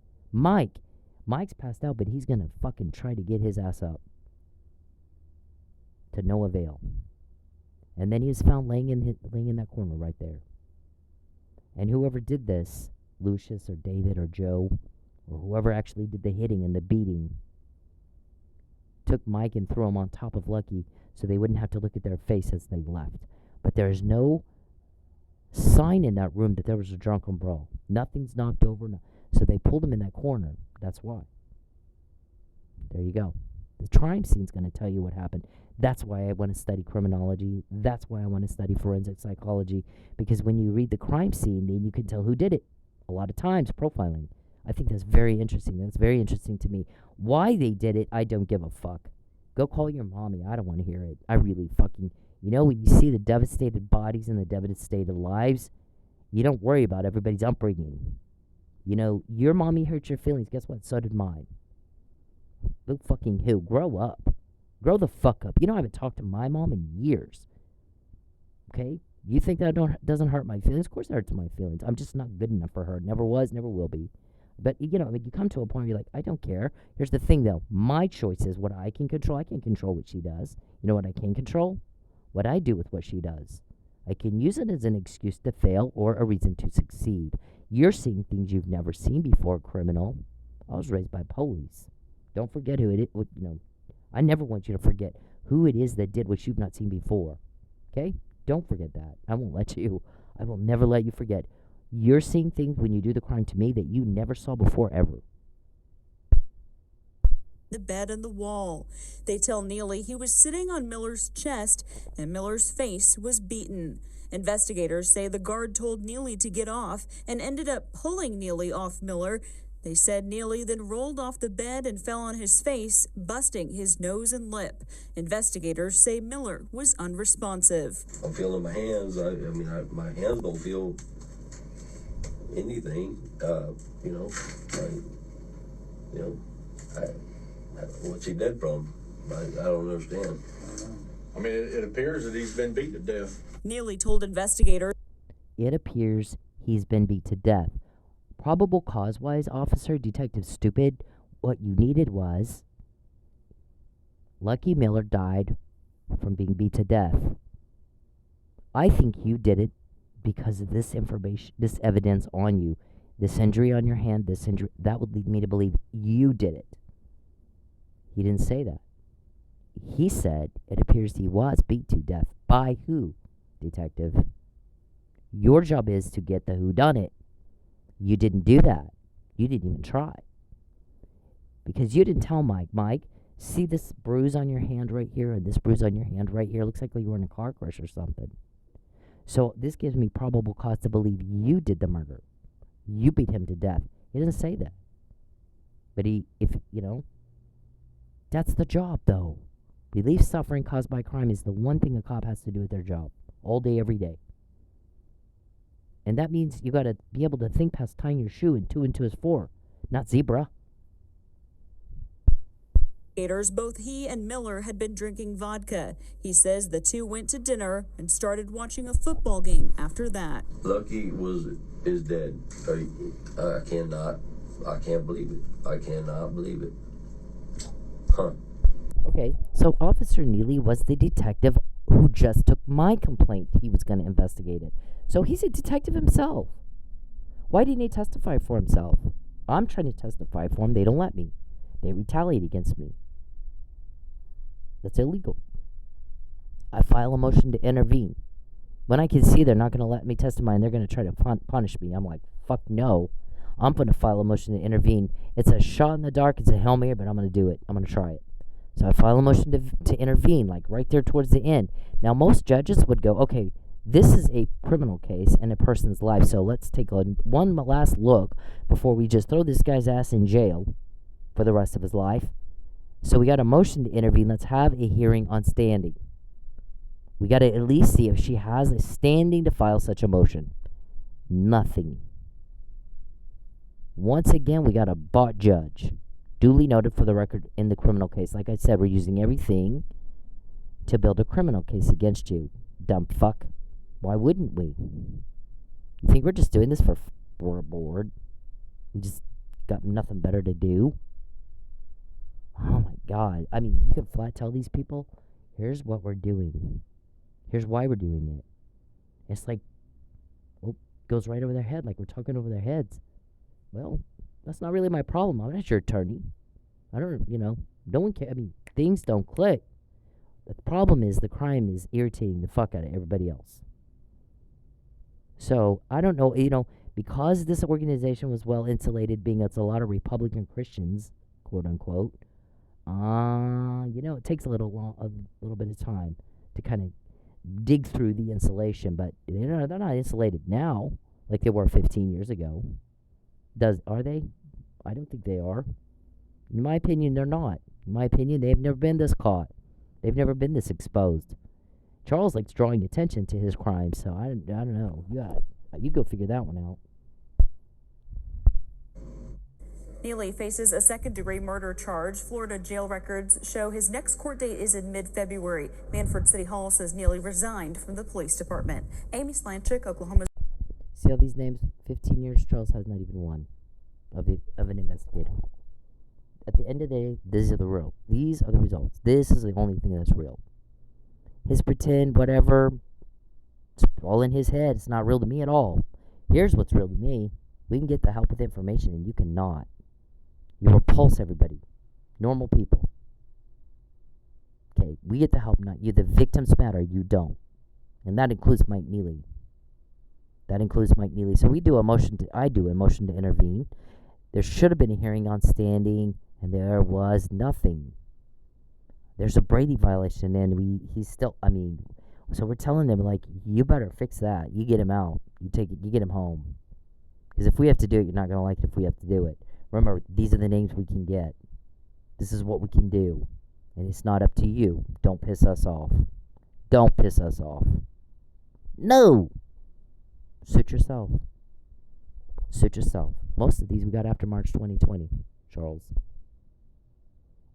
passed out, but he's going to fucking try to get his ass up. To no avail. And then he was found laying in that corner right there. And whoever did this, Lucius or David or Joe, or whoever actually did the hitting and the beating, took Mike and threw him on top of Lucky so they wouldn't have to look at their face as they left. But there's no sign in that room that there was a drunken brawl. Nothing's knocked over. So they pulled him in that corner. That's why. There you go. The crime scene's going to tell you what happened. That's why I want to study criminology. That's why I want to study forensic psychology. Because when you read the crime scene, then you can tell who did it. A lot of times, profiling. I think that's very interesting. That's very interesting to me. Why they did it, I don't give a fuck. Go call your mommy. I don't want to hear it. I really fucking... You know, when you see the devastated bodies and the devastated lives, you don't worry about everybody's upbringing. You know, your mommy hurt your feelings. Guess what? So did mine. Who fucking who? Grow up. Grow the fuck up. You know, I haven't talked to my mom in years. Okay? You think that doesn't hurt my feelings? Of course it hurts my feelings. I'm just not good enough for her. Never was, never will be. But, you know, I mean, you come to a point where you're like, I don't care. Here's the thing, though. My choice is what I can control. I can't control what she does. You know what I can control? What I do with what she does. I can use it as an excuse to fail or a reason to succeed. You're seeing things you've never seen before, criminal. I was raised by police. Don't forget who it is. You know, I never want you to forget who it is that did what you've not seen before. Okay? Don't forget that. I won't let you. I will never let you forget. You're seeing things when you do the crime to me that you never saw before ever. The bed and the wall. They tell Neely he was sitting on Miller's chest and Miller's face was beaten. Investigators say the guard told Neely to get off and ended up pulling Neely off Miller. They said Neely then rolled off the bed and fell on his face, busting his nose and lip. Investigators say Miller was unresponsive. I'm feeling my hands. My hands don't feel anything. What's he dead from? I don't understand. I mean, it appears that he's been beat to death. Neely told investigators. It appears he's been beat to death. Probable cause-wise, officer, detective stupid, what you needed was Lucky Miller died from being beat to death. I think you did it because of this information, this evidence on you, this injury on your hand, this injury, that would lead me to believe you did it. He didn't say that. He said it appears he was beat to death. By who, detective? Your job is to get the whodunit. You didn't do that. You didn't even try. Because you didn't tell Mike, see this bruise on your hand right here and this bruise on your hand right here? Looks like you were in a car crash or something. So this gives me probable cause to believe you did the murder. You beat him to death. He didn't say that. But that's the job, though. Relief suffering caused by crime is the one thing a cop has to do with their job. All day, every day. And that means you got to be able to think past tying your shoe and 2 and 2 is 4, not zebra. Both he and Miller had been drinking vodka. He says the two went to dinner and started watching a football game after that. Lucky is dead. I can't believe it. I cannot believe it. Huh. Okay, so Officer Neely was the detective who just took my complaint. He was going to investigate it. So he's a detective himself. Why didn't he testify for himself? I'm trying to testify for him. They don't let me. They retaliate against me. That's illegal. I file a motion to intervene. When I can see they're not going to let me testify and they're going to try to punish me, I'm like, fuck no. I'm going to file a motion to intervene. It's a shot in the dark. It's a Hail Mary, but I'm going to do it. I'm going to try it. So I file a motion to intervene, like right there towards the end. Now, most judges would go, okay, this is a criminal case and a person's life, so let's take one last look before we just throw this guy's ass in jail for the rest of his life. So we got a motion to intervene. Let's have a hearing on standing. We got to at least see if she has a standing to file such a motion. Nothing. Once again, we got a bought judge. Duly noted for the record in the criminal case. Like I said, we're using everything to build a criminal case against you. Dumb fuck. Why wouldn't we? You think we're just doing this for bored? We just got nothing better to do? Oh my God. I mean, you can flat tell these people, here's what we're doing. Here's why we're doing it. It's like, goes right over their head, like we're talking over their heads. Well, that's not really my problem. I'm not your attorney. I don't, no one cares. I mean, things don't click. The problem is the crime is irritating the fuck out of everybody else. So I don't know, because this organization was well insulated, being it's a lot of Republican Christians, quote unquote. It takes a little bit of time to kind of dig through the insulation, but they're not insulated now like they were 15 years ago. Are they? I don't think they are. In my opinion, they're not. In my opinion, they've never been this caught. They've never been this exposed. Charles likes drawing attention to his crimes, so I don't know. You go figure that one out. Neely faces a second-degree murder charge. Florida jail records show his next court date is in mid-February. Mannford City Hall says Neely resigned from the police department. Amy Slanchik, Oklahoma. See all these names? 15 years, Charles has not even one of an investigator. At the end of the day, these are the results. This is the only thing that's real. His pretend, whatever, it's all in his head. It's not real to me at all. Here's what's real to me. We can get the help with information, and you cannot. You repulse everybody. Normal people. Okay, we get the help, not you. The victims matter, you don't. And that includes Mike Neely. So I do a motion to intervene. There should have been a hearing on standing, and there was nothing. There's a Brady violation, and so we're telling them, like, you better fix that. You get him out. You get him home. Because if we have to do it, you're not going to like it if we have to do it. Remember, these are the names we can get. This is what we can do. And it's not up to you. Don't piss us off. No! Suit yourself. Most of these we got after March 2020, Charles.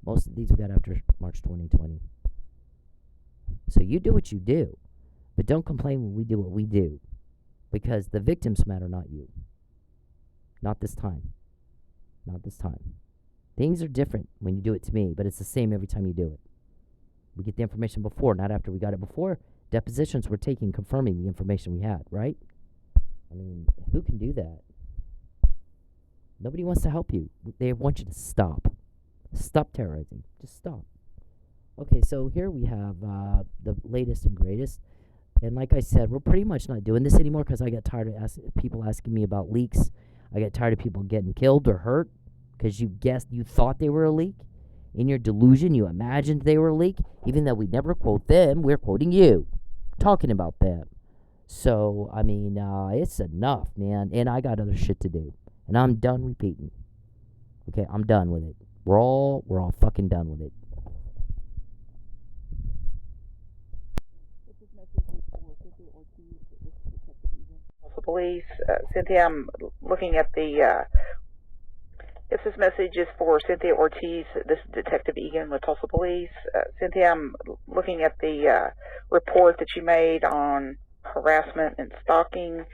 Most of these we got after March 2020. So you do what you do. But don't complain when we do what we do. Because the victims matter, not you. Not this time. Things are different when you do it to me, but it's the same every time you do it. We get the information before, not after. We got it before. Depositions were taken confirming the information we had, right? Who can do that? Nobody wants to help you. They want you to stop. Stop terrorizing. Just stop. Okay, so here we have the latest and greatest. And like I said, we're pretty much not doing this anymore because I got tired of people asking me about leaks. I got tired of people getting killed or hurt because you thought they were a leak. In your delusion, you imagined they were a leak. Even though we never quote them, we're quoting you. Talking about them. So, it's enough, man. And I got other shit to do. And I'm done repeating. Okay, I'm done with it. We're all fucking done with it. Police. Cynthia, I'm looking at the, if this message is for Cynthia Ortiz, this is Detective Egan with Tulsa Police. Cynthia, I'm looking at the report that you made on harassment and stalking,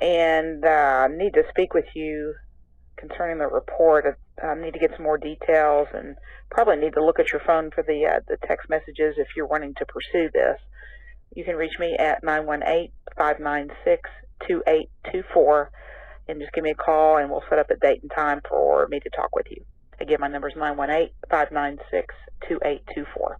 and I need to speak with you concerning the report. I need to get some more details and probably need to look at your phone for the text messages if you're wanting to pursue this. You can reach me at 918-596-2824 and just give me a call and we'll set up a date and time for me to talk with you. Again, my number is 918-596-2824.